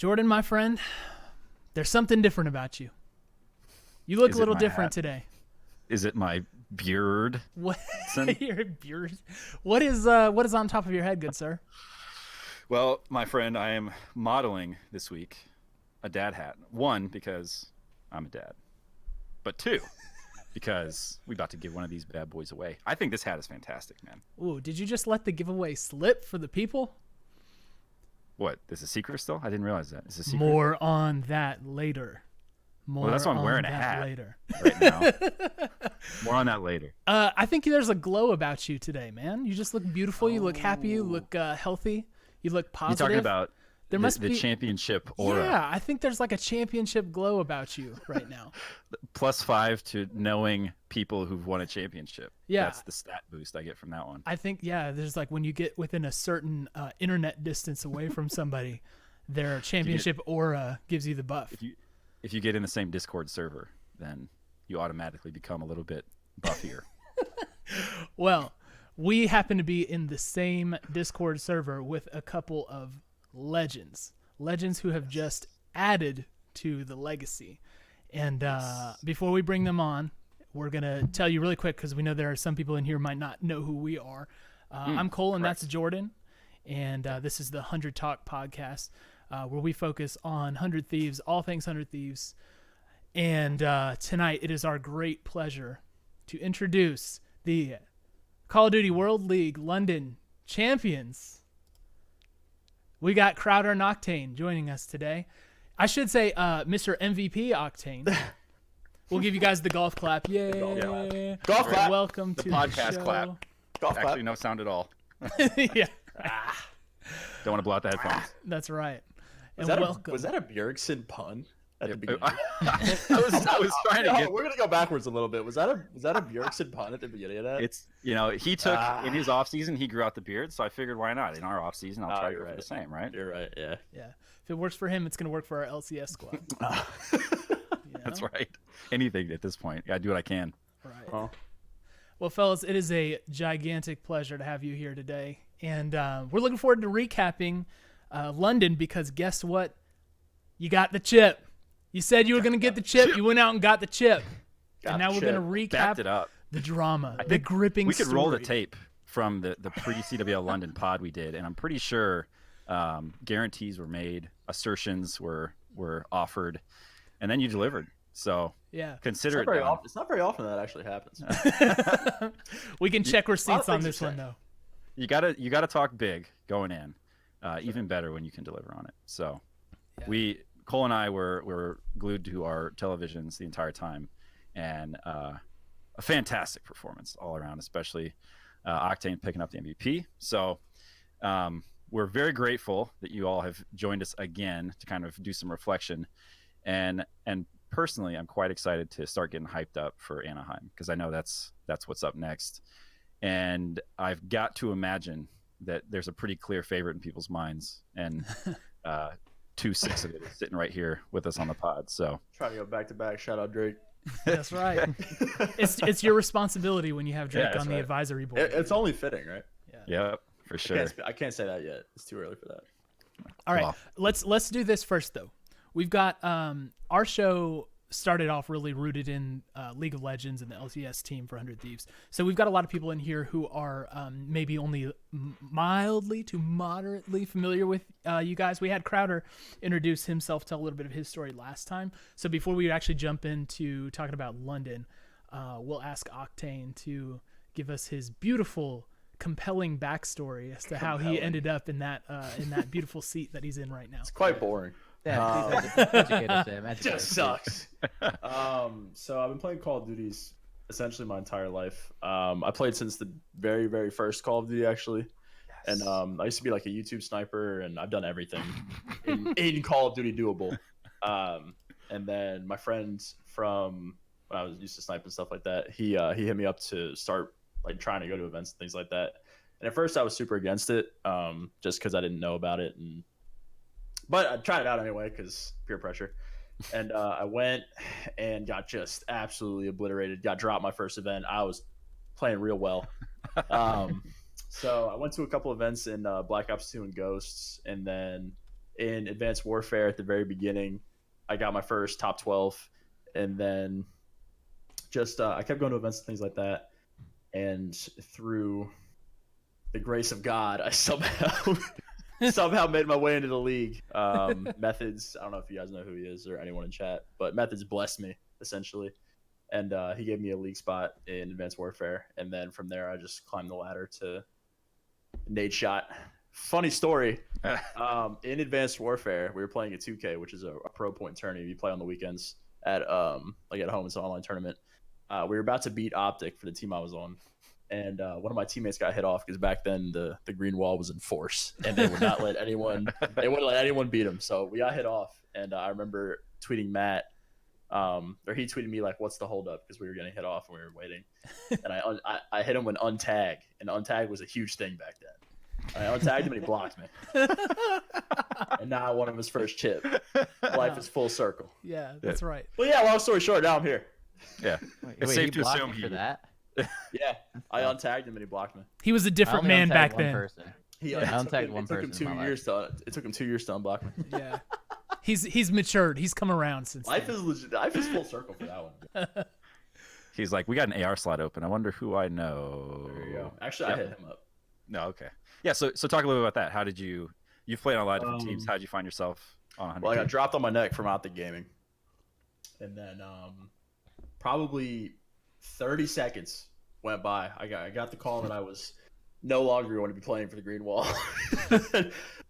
Jordan, my friend, there's something different about you. You look a little different today. Is it my beard? What? Your beard? What is on top of your head, good sir? Well, my friend, I am modeling this week a dad hat. One, because I'm a dad. But two, because we're about to give one of these bad boys away. I think this hat is fantastic, man. Ooh, did you just let the giveaway slip for the people? What? This is a secret still? I didn't realize that. It's a secret. More on that later. Well, that's why I'm wearing a hat later. right now. More on that later. I think there's a glow about you today, man. You just look beautiful. You look happy. You look healthy. You look positive. You're talking about there must be championship aura. Yeah, I think there's like a championship glow about you right now. +5 to knowing people who've won a championship. Yeah. That's the stat boost I get from that one. I think, there's like when you get within a certain internet distance away from somebody, their championship aura gives you the buff. If you get in the same Discord server, then you automatically become a little bit buffier. Well, we happen to be in the same Discord server with a couple of legends who have just added to the legacy. And before we bring them on, we're going to tell you really quick, because we know there are some people in here who might not know who we are. I'm Cole, and that's Jordan. And this is the 100 Talk podcast, where we focus on 100 Thieves, all things 100 Thieves. And tonight it is our great pleasure to introduce the Call of Duty World League London champions. We got Crowder and Octane joining us today. I should say Mr. MVP Octane. We'll give you guys the golf clap. Yay. Golf clap. Welcome to the podcast show. clap. Golf clap. Actually, no sound at all. Yeah. Don't want to blow out the headphones. That's right. And Was that a Bjergsen pun at the beginning? I was trying to get. We're gonna go backwards a little bit. Was that a Bjergsen pun at the beginning of that? It's he took in his off season, he grew out the beard, so I figured why not? In our off season, I'll try to go for the same, right? You're right. Yeah. Yeah. If it works for him, it's gonna work for our LCS squad. That's right. Anything at this point, gotta do what I can. Right. Oh. Well, fellas, it is a gigantic pleasure to have you here today, and we're looking forward to recapping London, because guess what? You got the chip. You said you were going to get the chip. You went out and got the chip. And now we're going to recap it up. the drama, the gripping We could story. roll the tape from the pre-CWL London pod we did, and I'm pretty sure guarantees were made, assertions were offered, and then you delivered. So yeah, consider it. It's not very often that actually happens. We can check receipts on this one, though. You gotta talk big going in. Even better when you can deliver on it. So Cole and I were glued to our televisions the entire time, and a fantastic performance all around, especially Octane picking up the MVP. So we're very grateful that you all have joined us again to kind of do some reflection, and personally, I'm quite excited to start getting hyped up for Anaheim, because I know that's what's up next, and I've got to imagine that there's a pretty clear favorite in people's minds, and 2-6 of it is sitting right here with us on the pod. So trying to go back to back. Shout out Drake. That's right. It's your responsibility when you have Drake on the advisory board. It's only fitting, right? Yeah, for sure. I can't say that yet. It's too early for that. All right, let's do this first, though. We've got our show started off really rooted in League of Legends and the LCS team for 100 Thieves. So we've got a lot of people in here who are maybe only mildly to moderately familiar with you guys. We had Crowder introduce himself, tell a little bit of his story last time. So before we actually jump into talking about London, we'll ask Octane to give us his beautiful, compelling backstory as to how he ended up in that beautiful seat that he's in right now. It's quite boring. Yeah, educate us, Sam. It just sucks. So I've been playing Call of Duties essentially my entire life. I played since the very, very first Call of Duty, actually. Yes. And I used to be like a YouTube sniper, and I've done everything in Call of Duty doable. And then my friend from when I was used to snipe and stuff like that, he hit me up to start like trying to go to events and things like that. And at first I was super against it, just because I didn't know about it, but I tried it out anyway because peer pressure. And I went and got just absolutely obliterated. Got dropped my first event. I was playing real well. So I went to a couple events in Black Ops 2 and Ghosts, and then in Advanced Warfare at the very beginning. I got my first top 12, and then just I kept going to events and things like that. And through the grace of God, I somehow made my way into the league. Methods, I don't know if you guys know who he is or anyone in chat, but Methods blessed me essentially, and he gave me a league spot in Advanced Warfare, and then from there I just climbed the ladder to Nade Shot. Funny story. In Advanced Warfare, we were playing a 2K, which is a pro point tournament. You play on the weekends at like at home. It's an online tournament. We were about to beat OpTic for the team I was on, and one of my teammates got hit off because back then the green wall was in force, and they would not let anyone beat him. So we got hit off, and I remember tweeting Matt, or he tweeted me like, "What's the holdup?" Because we were getting hit off and we were waiting, and I hit him with untag, and untag was a huge thing back then. I untagged him and he blocked me. And now I won him his first chip. Life is full circle. Yeah, that's right. Well, yeah, long story short, now I'm here. Yeah. It's safe to assume for that. Yeah, I untagged him and he blocked me. He was a different man back then. He I untagged one person. It took him 2 years to unblock me. Yeah. He's matured. He's come around since Life then. is legit. Life is full circle for that one. He's like, we got an AR slot open. I wonder who I know. There you go. Actually, I hit him up. No, okay. Yeah, so talk a little bit about that. How did you've played on a lot of different teams. How did you find yourself on 100? Well, I got dropped on my neck from OpTic Gaming. And then probably 30 seconds went by. I got the call that I was no longer going to be playing for the Green Wall.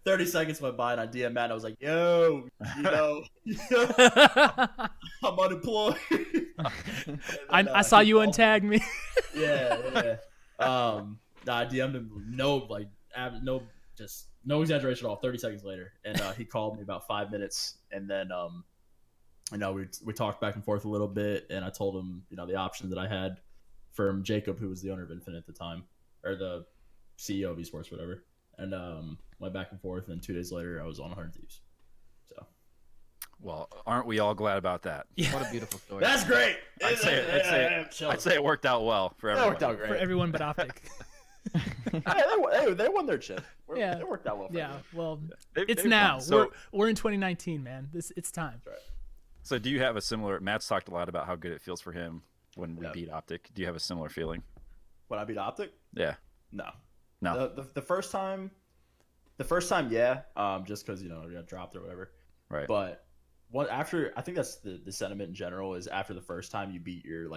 30 seconds went by and I DM Matt and I was like, yo, I'm unemployed. Then, I saw you untag me. Yeah. I DM'd him no exaggeration at all. 30 seconds later, and he called me about 5 minutes, and then we talked back and forth a little bit, and I told him the option that I had from Jacob, who was the owner of Infinite at the time, or the CEO of esports, whatever, and went back and forth, and 2 days later I was on 100 Thieves. So. Well, aren't we all glad about that? Yeah. What a beautiful story. That's great. I'd say it worked out well for everyone. It worked out great For everyone but OpTic. They won their chip. Yeah. It worked out well for Yeah, them. well, They've now. won. So, We're in 2019, man. It's time. That's right. so do you have a similar? Matt's talked a lot about how good it feels for him when we beat OpTic. Do you have a similar feeling? When I beat OpTic? Yeah. No. The first time, yeah. Just because we got dropped or whatever. Right. But after, I think that's the sentiment in general is after the first time you beat your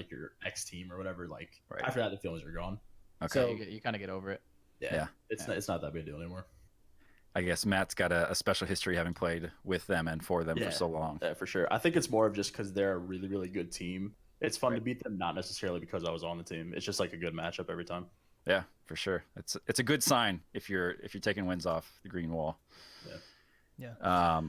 ex team or whatever. Like after that, the feelings are gone. Okay. So you kind of get over it. Yeah. It's not that big a deal anymore. I guess Matt's got a special history having played with them and for them for so long. Yeah, for sure. I think it's more of just because they're a really, really good team. It's fun to beat them, not necessarily because I was on the team. It's just like a good matchup every time. Yeah, for sure. It's a good sign if you're taking wins off the green wall. Yeah.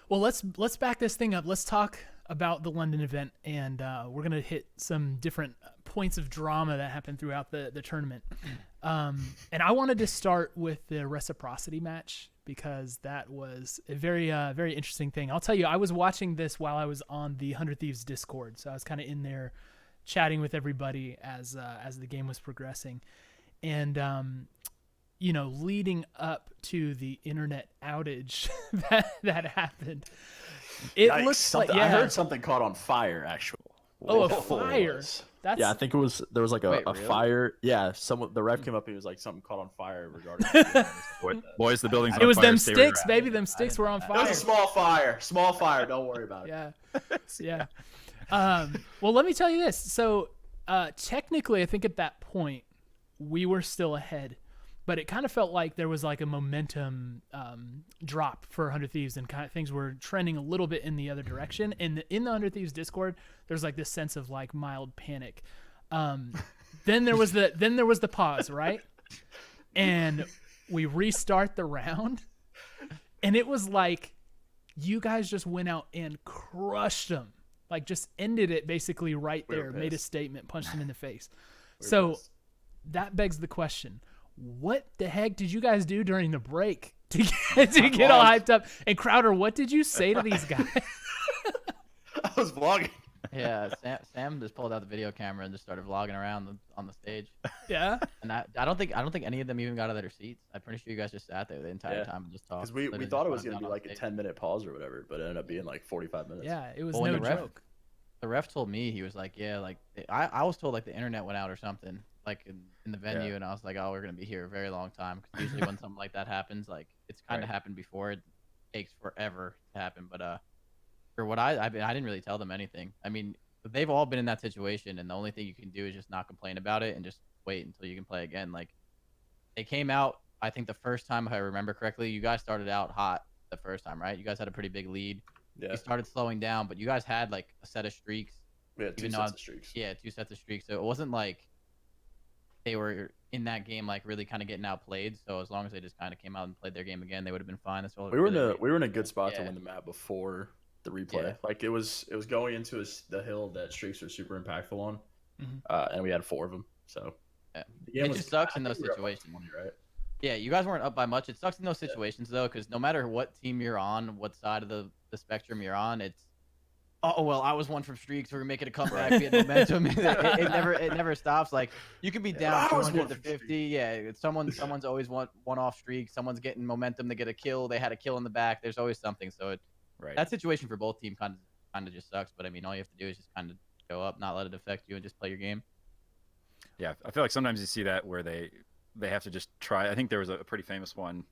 Well, let's back this thing up. Let's talk about the London event, and we're gonna hit some different points of drama that happened throughout the tournament. And I wanted to start with the Reciprocity match because that was a very very interesting thing. I'll tell you, I was watching this while I was on the 100 Thieves Discord, so I was kind of in there chatting with everybody as the game was progressing, and leading up to the internet outage that happened. It looks like I heard something caught on fire. Actually, a fire. That's I think there was like a really? fire. Yeah, the ref came up and he was like something caught on fire regarding. Boys, the building's on it was fire. them Stay where you're sticks, at. baby. Them sticks were on It was fire. a small fire. Small fire. Don't worry about it. Yeah. Well, let me tell you this. So, technically, I think at that point we were still ahead, but it kind of felt like there was like a momentum drop for 100 Thieves, and kind of things were trending a little bit in the other direction. And in the 100 Thieves Discord, there's like this sense of like mild panic. Then there was the pause, right? And we restart the round, and it was like you guys just went out and crushed them. Like just ended it basically right there, made a statement, punched him in the face. So that begs the question, what the heck did you guys do during the break to get all hyped up? And Crowder, what did you say to these guys? I was vlogging. Yeah, Sam just pulled out the video camera and just started vlogging around on the stage. Yeah. And I don't think any of them even got out of their seats. I'm pretty sure you guys just sat there the entire Yeah. time and just talked. Because we Literally thought it just was went gonna be down on like a stage. 10-minute pause or whatever, but it ended up being like 45 minutes. Yeah, it was Well, when no the ref- joke. The ref told me, he was like, yeah, like I was told like the internet went out or something, like in the venue, and I was like, oh, we're gonna be here a very long time. Because usually when something like that happens, like it's kind of happened before. It takes forever to happen, but for what I didn't really tell them anything. I mean, they've all been in that situation, and the only thing you can do is just not complain about it and just wait until you can play again. Like they came out, I think the first time, if I remember correctly, you guys started out hot the first time, right? You guys had a pretty big lead. Yeah. You started slowing down, but you guys had like a set of streaks. We had two even though sets of streaks. Yeah, 2 sets of streaks. So it wasn't like they were in that game like really kind of getting outplayed. So as long as they just kind of came out and played their game again, they would have been fine. That's all. We were in a good spot to Yeah. win the map before the replay. Yeah. Like it was going into the hill that streaks are super impactful on, Mhm. and we had 4 of them. So Yeah. the game It was- just sucks I in those think we were up by situations. 20, right? Yeah, you guys weren't up by much. It sucks in those situations though, because no matter what team you're on, what side of the spectrum you're on, it's oh well, I was one from streaks. We're making a comeback. We had momentum. it never stops. Like you could be down I was 200 one to from 50. streaks. Yeah, someone's always one off streak. Someone's getting momentum to get a kill. They had a kill in the back. There's always something. So that situation for both teams kind of just sucks. But I mean, all you have to do is just kind of go up, not let it affect you, and just play your game. Yeah, I feel like sometimes you see that where they have to just try. I think there was a pretty famous one.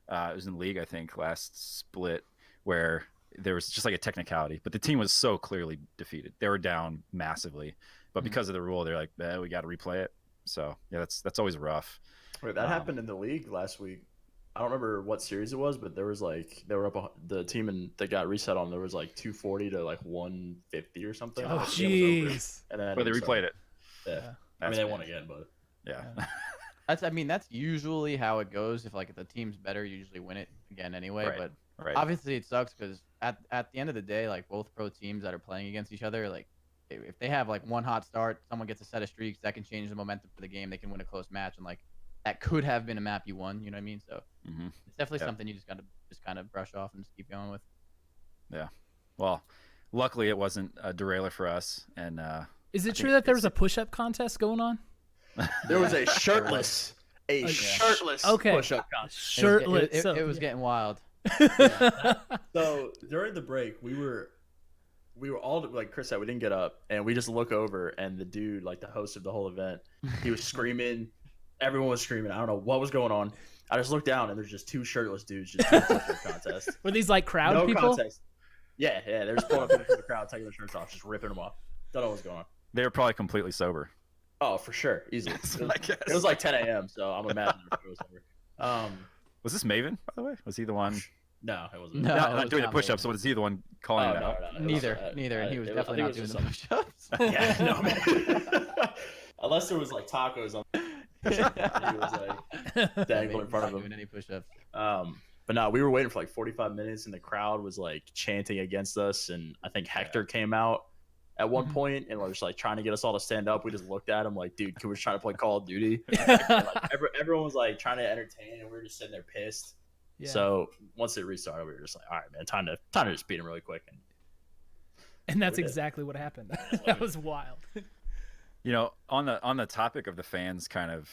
It was in League, I think, last split, where there was just like a technicality, but the team was so clearly defeated. They were down massively, but because of the rule, they're like, we got to replay it. So yeah, that's always rough. Wait, that happened in the league last week. I don't remember what series it was, but there was like they were up the team that got reset on. There was like 240 to like 150 or something. Oh, The game was over. jeez. And then But they replayed it. Yeah, I mean they won again, but Yeah. That's usually how it goes. If like the team's better, you usually win it again anyway. Right. But Right. obviously it sucks because at the end of the day, like both pro teams that are playing against each other, like if they have like one hot start, someone gets a set of streaks that can change the momentum for the game. They can win a close match, and like that could have been a map you won. You know what I mean? So it's definitely something you just gotta kind of brush off and just keep going with. Yeah. Well, luckily it wasn't a derailer for us. And Is it true that there was a push-up contest going on? there was a shirtless, Okay. push-up contest. Shirtless. It was getting wild. So during the break, we were all like Chris said, we didn't get up, and we just look over, and the dude, like the host of the whole event, he was screaming. Everyone was screaming. I don't know what was going on. I just looked down, and there's just 2 shirtless dudes just doing a push-up contest. Were these like crowd No people? context. Yeah, they're just pulling up in the crowd, taking their shirts off, just ripping them off. Don't know what's going on. they were probably completely sober. Oh, for sure, easily. I guess. It was like 10 a.m., so I'm imagining it was over. Was this Maven, by the way? Was he the one? No, it wasn't. No. Not, it not was doing the not push-ups. Maven. So was he the one calling Oh, it out? no, it was, Neither, and he was I definitely not think doing it the was push-ups. Yeah, no, man. Unless there was like tacos on. He was like dangling in front of Not doing him. any push-ups. But no, we were waiting for like 45 minutes, and the crowd was like chanting against us. And I think Hector came out at one point and was like trying to get us all to stand up. We just looked at him like, dude, can we try to play Call of Duty? And, like, everyone was like trying to entertain, and we were just sitting there pissed. Yeah. So once it restarted, we were just like, all right, man, time to just beat him really quick. And that's We did. exactly what happened. That was wild. You know, on the topic of the fans kind of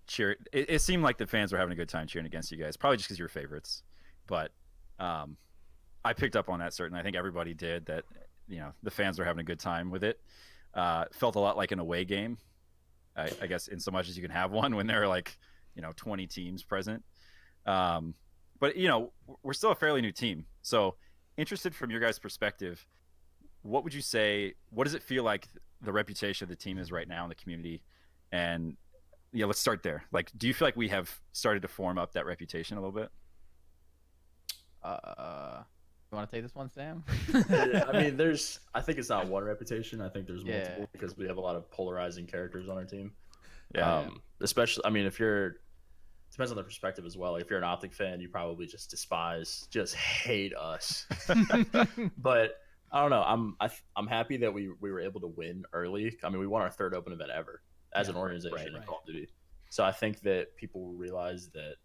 cheer, it seemed like the fans were having a good time cheering against you guys, probably just because you were favorites. But I picked up on that certainly. I think everybody did that. You know, the fans were having a good time with it. Felt a lot like an away game, I guess, in so much as you can have one when there are like 20 teams present. But we're still a fairly new team, so interested from your guys' perspective. What would you say? What does it feel like the reputation of the team is right now in the community? And yeah, let's start there. Like, do you feel like we have started to form up that reputation a little bit? You want to take this one, Sam? I mean, I think it's not one reputation. I think there's Yeah. multiple because we have a lot of polarizing characters on our team. Yeah. Especially, I mean, depends on the perspective as well. Like, if you're an OpTic fan, you probably just hate us. But I don't know. I'm happy that we were able to win early. I mean, we won our 3rd open event ever as an organization in Call of Duty. So I think that people will realize that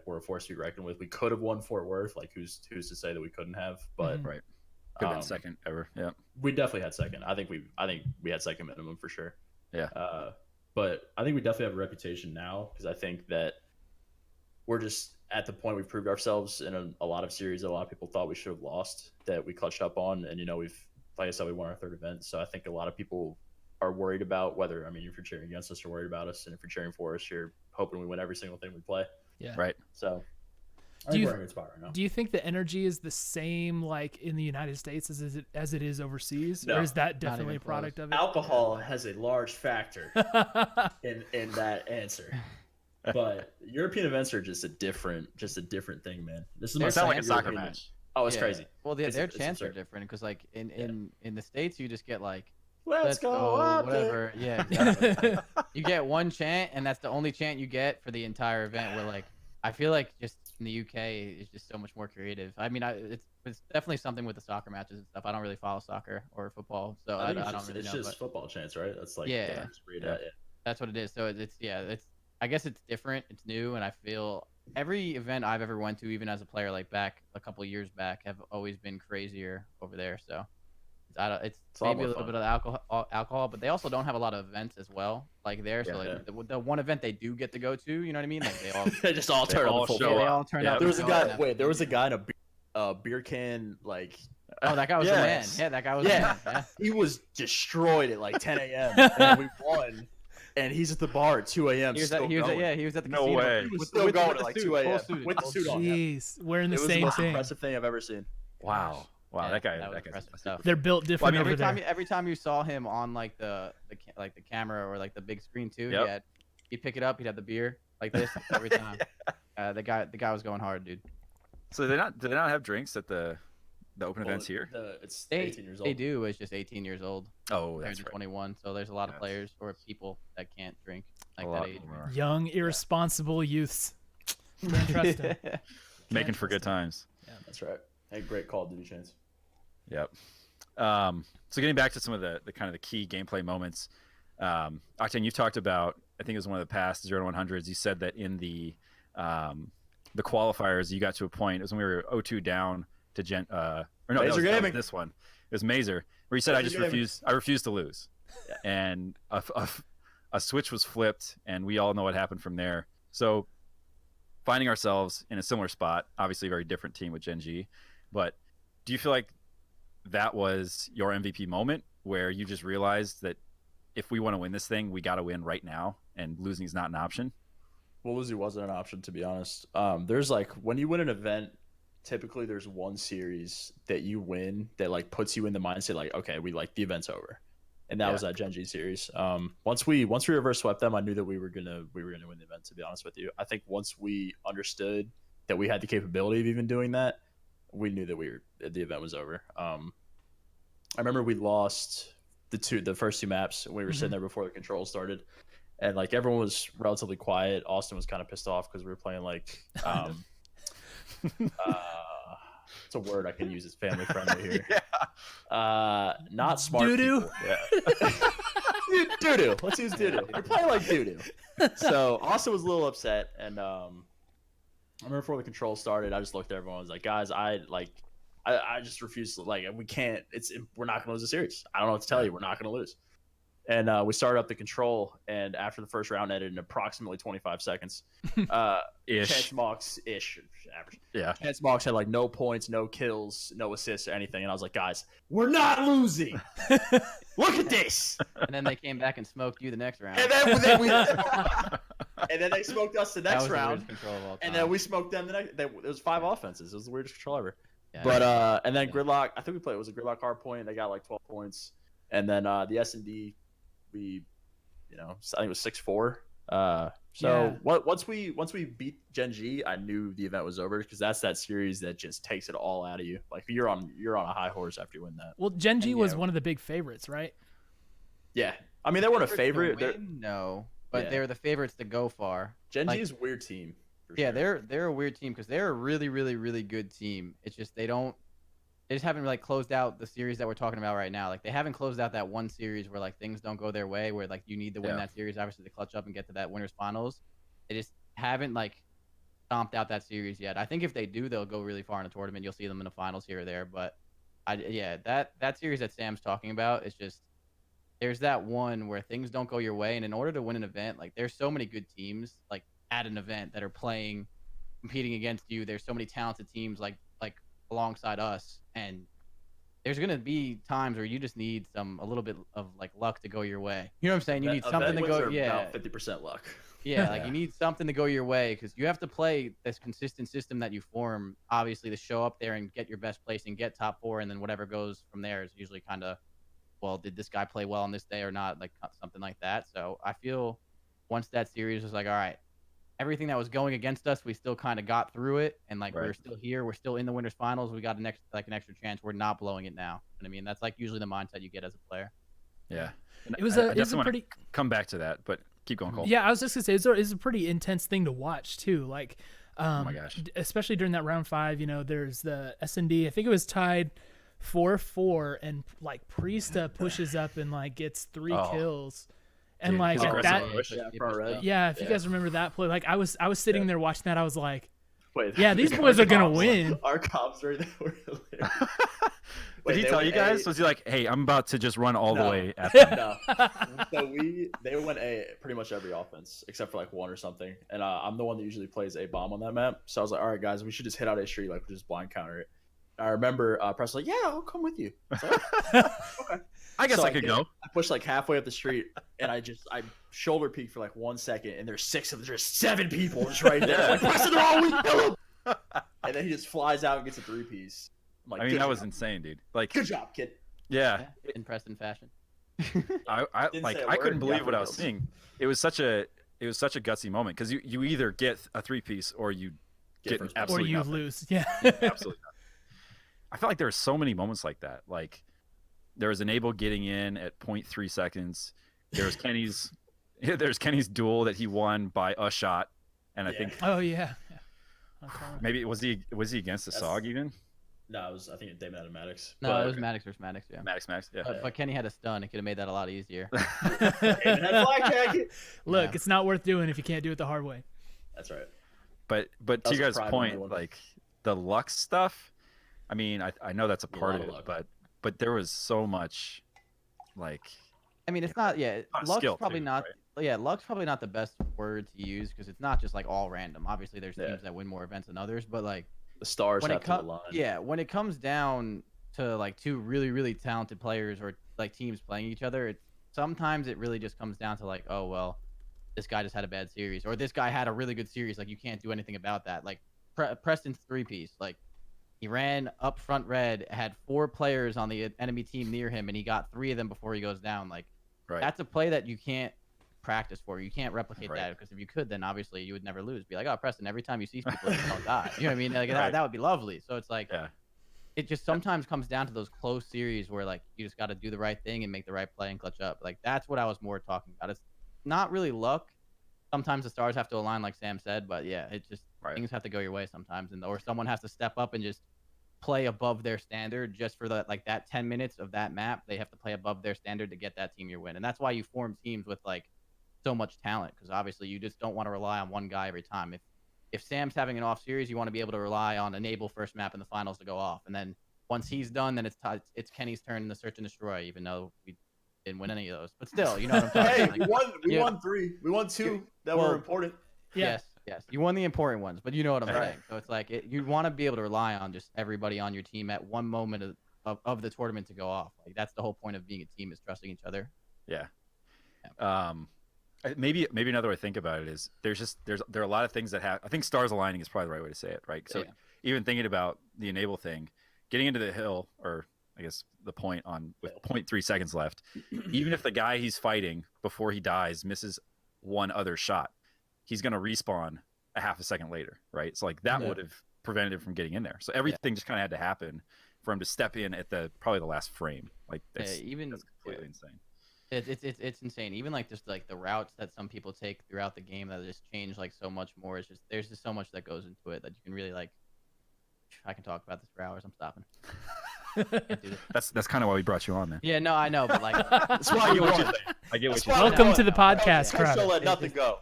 we're a force to be reckoned with. We could have won Fort Worth. Like, who's to say that we couldn't have? But Could have been second ever. Yeah. We definitely had second. I think we had second minimum for sure. Yeah. But I think we definitely have a reputation now because I think that we're just at the point we've proved ourselves in a lot of series that a lot of people thought we should have lost that we clutched up on. And, we've, like I said, we won our third event. So I think a lot of people are worried about whether, if you're cheering against us, you're worried about us. And if you're cheering for us, you're hoping we win every single thing we play. Yeah. Right. So I think we're in a good spot right now. Do you think the energy is the same like in the United States as it is overseas? No, or is that definitely a product of it? Alcohol has a large factor in that answer. But European events are just a different thing, man. This is my sound like a second soccer European match. Oh, it's crazy. Well, It's their chants are absurd. different because like in the States you just get like Let's go up whatever. Yeah, exactly. You get one chant and that's the only chant you get for the entire event. Where like I feel like just in the UK is just so much more creative. It's definitely something with the soccer matches and stuff. I don't really follow soccer or football, so I don't really know. It's just But football chants, right? That's like Yeah. That's that's what it is. So it's I guess it's different. It's new, and I feel every event I've ever went to, even as a player, like back a couple of years back, have always been crazier over there. So it's a lot maybe a more little fun. bit of alcohol, but they also don't have a lot of events as well, like there. So Yeah, like the one event they do get to go to, you know what I mean? Like they all They just all turn all on the full show floor. they up. all turn Yeah. out. There was a they all turn guy. out. Wait, there was a guy in a beer can like. Oh, that guy was the man. Yes. Yeah, that guy was the Yeah, man. Yeah. he was destroyed at like 10 a.m. and we won. And he's at the bar at 2 a.m. He was at the No casino. way. He was still going at like 2 a.m. Full suited, with the full suit on. Jeez, wearing the It was the same most thing. impressive thing I've ever seen. Wow. Yeah, That guy. that was That guy's impressive super stuff. They're built different over there. Every time you saw him on like the camera or like the big screen too, Yep. he'd pick it up, he'd have the beer like this every time. The guy was going hard, dude. So do they not have drinks at the open events here? It's 18 years old. They do. It's just 18 years old. Oh, Compared that's to right. 21. So there's a lot of Yes. players or people that can't drink like A that lot age. more. Young, irresponsible youths. Can't trust them. Making for good times. That's right. Hey, great Call of Duty chance. Yep. So getting back to some of the kind of the key gameplay moments, Octane, you've talked about, I think it was one of the past 0 to 100s. You said that in the qualifiers, you got to a point. It was when we were 0-2 down to Mazer that was Gaming. this one. It was Mazer, where you said Mazer Gaming. I refused to lose, and a switch was flipped, and we all know what happened from there. So finding ourselves in a similar spot, obviously a very different team with Gen G, but do you feel like that was your MVP moment where you just realized that if we want to win this thing, we got to win right now, and losing is not an option? Well, losing wasn't an option, to be honest. There's like, when you win an event, typically there's one series that you win that like puts you in the mindset like, okay, we like the event's over. And that was that Gen G series. Once we reverse swept them, I knew that we were gonna win the event, to be honest with you. I think once we understood that we had the capability of even doing that, we knew that the event was over. I remember we lost the first two maps, and we were sitting there before the controls started, and like everyone was relatively quiet. Austin was kind of pissed off because we were playing like it's a word I can use. It's family friendly here. Not smart. Doo-doo? People. Yeah. Doo-doo. Let's use doo-doo. We're playing like doo-doo. So Austin was a little upset, and I remember before the control started, I just looked at everyone. I was like, guys, I just refuse to, like, we can't. We're not gonna lose the series. I don't know what to tell you. We're not gonna lose. And we started up the control, and after the first round ended in approximately 25 seconds, Chance Mox ish average. Yeah. Chance Mox had like no points, no kills, no assists, or anything. And I was like, guys, we're not losing. Look at this. And then they came back and smoked you the next round. And then they smoked us the That next was the round. weirdest control of all And time. then we smoked them the next. It was 5 offenses. It was the weirdest control ever. Yeah. But and then Gridlock, I think we played. It was a Gridlock hard point. They got like 12 points. And then the S&D, we, I think it was 6-4. Once we beat Gen G, I knew the event was over, because that's that series that just takes it all out of you. Like you're on a high horse after you win that. Well, Gen G was yeah. one of the big favorites, right? Yeah, I mean they weren't a Favorites to favorite. win? No, but Yeah. they were the favorites to go far. Gen Like- G is a weird team. for Yeah, sure. they're a weird team because they're a really, really, really good team. It's just they just haven't like closed out the series that we're talking about right now. Like they haven't closed out that one series where like things don't go their way, where like you need to win that series, obviously, to clutch up and get to that winners finals. They just haven't like stomped out that series yet. I think if they do, they'll go really far in the tournament. You'll see them in the finals here or there, but Yeah, that series that Sam's talking about is just there's that one where things don't go your way, and in order to win an event, like there's so many good teams like at an event that are competing against you. There's so many talented teams like alongside us, and there's gonna be times where you just need a little bit of like luck to go your way. You know what I'm saying? You need something to go. Yeah, about 50% luck. yeah, like you need something to go your way because you have to play this consistent system that you form. Obviously, to show up there and get your best place and get top 4, and then whatever goes from there is usually kind of, well, did this guy play well on this day or not? Like something like that. So I feel once that series was like, all right, everything that was going against us, we still kind of got through it, and like we're still here, we're still in the winners finals. We got an extra chance. We're not blowing it now. And I mean, that's like usually the mindset you get as a player. Yeah, It was a pretty come back to that, but keep going, Cole. Yeah, I was just gonna say it's a pretty intense thing to watch too. Like, oh my gosh, especially during that round 5. You know, there's the S&D. I think it was tied 4-4, and like Priesta pushes up and like gets 3 kills. And dude, like that, if you guys remember that play, like I was sitting there watching that, I was like, wait, yeah, these boys are gonna win. Our comps right there were hilarious. Did he tell you guys? Was he like, hey, I'm about to just run all the way after them? No. So they went A pretty much every offense except for like 1 or something, and I'm the one that usually plays A bomb on that map. So I was like, all right, guys, we should just hit out A street, like we just blind counter it. I remember Press was like, yeah, I'll come with you. I was like, okay. I guess I could go. I pushed like halfway up the street, and I shoulder peeked for like 1 second, and there's 7 people just right there. Like, press it the wrong way, kill him! And then he just flies out and gets a 3-piece. Like, I mean, that was insane, dude. Like, good job, kid. Yeah. In Preston fashion. I couldn't believe what I was seeing. It was such a gutsy moment because you either get a 3-piece or you get absolutely nothing. Lose. Yeah. Absolutely nothing. I felt like there were so many moments like that. Like, there was Enable getting in at 0.3 seconds. There's Kenny's duel that he won by a shot, and I think. Oh yeah. Maybe was he against the SOG even? No, it was, I think, Damon out of Maddox. No, it was Maddox versus Maddox. Yeah. Maddox, yeah. But Kenny had a stun. It could have made that a lot easier. Look, it's not worth doing if you can't do it the hard way. That's right. But to you guys' point, like the luck stuff. I mean, I know that's a part of it, but there was so much, like. I mean, it's not. Yeah, luck's probably not. Right? Yeah, luck's probably not the best word to use because it's not just like all random. Obviously, there's teams that win more events than others, but like the stars have to align. Yeah, when it comes down to like 2 really really talented players or like teams playing each other, sometimes it really just comes down to like, oh well, this guy just had a bad series, or this guy had a really good series. Like you can't do anything about that. Like Preston's 3-piece, like. He ran up front red, had 4 players on the enemy team near him, and he got 3 of them before he goes down. Like, that's a play that you can't practice for. You can't replicate that because if you could, then obviously you would never lose. Be like, oh, Preston, every time you see people, you don't die. You know what I mean? Like that would be lovely. So it's like, it just sometimes comes down to those close series where like you just got to do the right thing and make the right play and clutch up. Like that's what I was more talking about. It's not really luck. Sometimes the stars have to align, like Sam said, but yeah, it just things have to go your way sometimes, or someone has to step up and just play above their standard just for that 10 minutes of that map. They have to play above their standard to get that team your win, and that's why you form teams with like so much talent because obviously you just don't want to rely on one guy every time. If Sam's having an off series, you want to be able to rely on Enable first map in the finals to go off, and then once he's done, then it's Kenny's turn in the search and destroy, even though we didn't win any of those. But still, you know what I'm talking about. Hey, we won 3. We won 2 that were important. Yeah. Yes. You won the important ones, but you know what I'm saying. So it's like you want to be able to rely on just everybody on your team at one moment of the tournament to go off. Like that's the whole point of being a team is trusting each other. Yeah. Maybe another way to think about it is there are a lot of things that have. I think stars aligning is probably the right way to say it, right? So even thinking about the Enable thing, getting into the hill, or I guess the point on with 0.3 seconds left, even if the guy he's fighting before he dies misses one other shot, he's going to respawn a half a second later, right? So like that would have prevented him from getting in there. So everything just kind of had to happen for him to step in at probably the last frame. Like that's completely insane. It's insane. Even like just like the routes that some people take throughout the game that just change like so much more. It's just there's just so much that goes into it that you can really like. I can talk about this for hours. I'm stopping. That's kind of why we brought you on, man. Yeah, no, I know, but like that's why you want. I get what you're saying. Welcome to the podcast, Crowder. Let nothing go.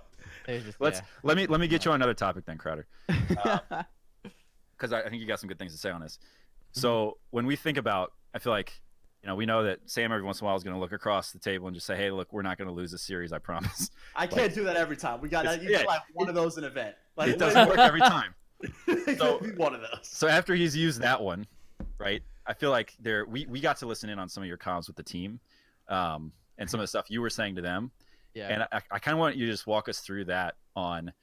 Let me get you on another topic then, Crowder, because I think you got some good things to say on this. So when we think about, I feel like, we know that Sam every once in a while is going to look across the table and just say, "Hey, look, we're not going to lose this series, I promise." I can't do that every time. We got to have one of those an event. Like, it doesn't work every time. So be one of those. So after he's used that one, right? I feel like we got to listen in on some of your comms with the team, and some of the stuff you were saying to them. Yeah. And I kind of want you to just walk us through that on,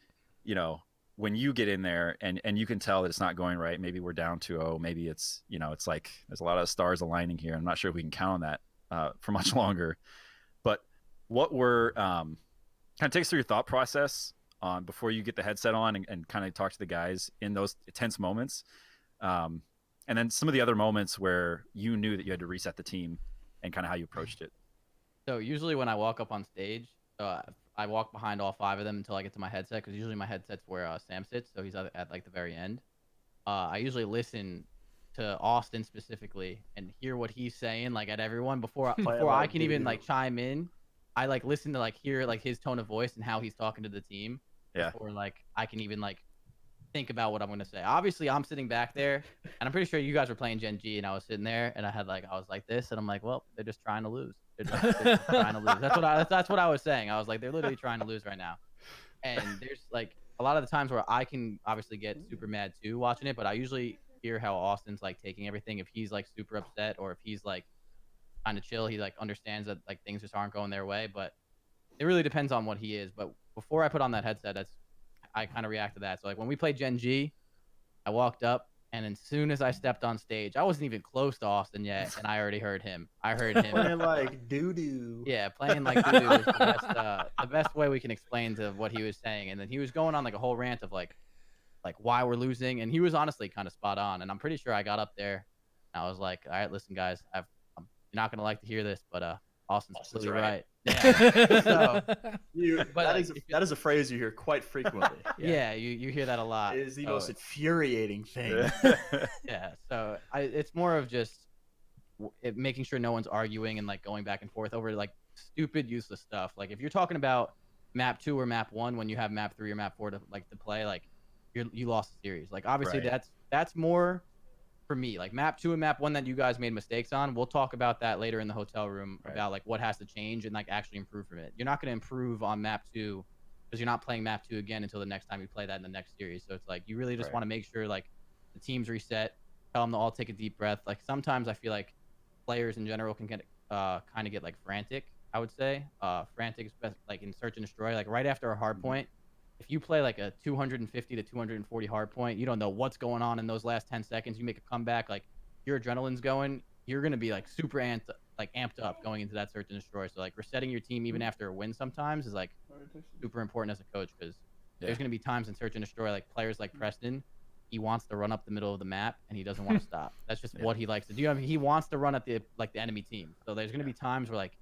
when you get in there and you can tell that it's not going right. Maybe we're down 2-0. Maybe it's, it's like there's a lot of stars aligning here. I'm not sure if we can count on that for much longer. But what were kind of take us through your thought process on before you get the headset on and kind of talk to the guys in those tense moments. And then some of the other moments where you knew that you had to reset the team and kind of how you approached it. So usually when I walk up on stage, I walk behind all 5 of them until I get to my headset, because usually my headset's where Sam sits, so he's at like the very end. I usually listen to Austin specifically and hear what he's saying like at everyone before I can even like chime in. I like listen to like hear like his tone of voice and how he's talking to the team. Yeah. Before like I can even like think about what I'm gonna say. Obviously, I'm sitting back there, and I'm pretty sure you guys were playing Gen G, and I was sitting there, and I was like this, and I'm like, well, they're just trying to lose. They're just trying to lose. That's what I was saying. I was like, they're literally trying to lose right now. And there's like a lot of the times where I can obviously get super mad too watching it, but I usually hear how Austin's like taking everything. If he's like super upset or if he's like kind of chill, he like understands that like things just aren't going their way. But it really depends on what he is. But before I put on that headset, I kind of react to that. So like when we played Gen G, I walked up, and as soon as I stepped on stage, I wasn't even close to Austin yet, and I already heard him. I heard him playing like doo-doo. Yeah, playing like doo-doo was the best way we can explain to what he was saying. And then he was going on like a whole rant of like why we're losing, and he was honestly kind of spot on. And I'm pretty sure I got up there, and I was like, all right, listen, guys, you're not gonna like to hear this, but Austin's completely right. Yeah. So, that is a phrase you hear quite frequently. Yeah, you hear that a lot. It is the most infuriating thing. Yeah. So it's more of just making sure no one's arguing and like going back and forth over like stupid, useless stuff. Like if you're talking about map 2 or map 1 when you have map 3 or map 4 to play, like you lost the series. Like obviously that's more. For me, like map 2 and map 1 that you guys made mistakes on, we'll talk about that later in the hotel room about like what has to change and like actually improve from it. You're not going to improve on map 2 because you're not playing map 2 again until the next time you play that in the next series. So it's like you really just want to make sure like the team's reset, tell them to all take a deep breath. Like sometimes I feel like players in general can get kind of get like frantic, I would say. Frantic like in search and destroy, like right after a hard point. If you play like a 250 to 240 hard point, you don't know what's going on in those last 10 seconds. You make a comeback, like your adrenaline's going, you're going to be like super amped up going into that search and destroy. So like resetting your team even after a win sometimes is like super important as a coach, because there's going to be times in search and destroy, like players like Preston, he wants to run up the middle of the map and he doesn't want to stop. That's just what he likes to do. I mean, he wants to run at the enemy team. So there's going to be times where like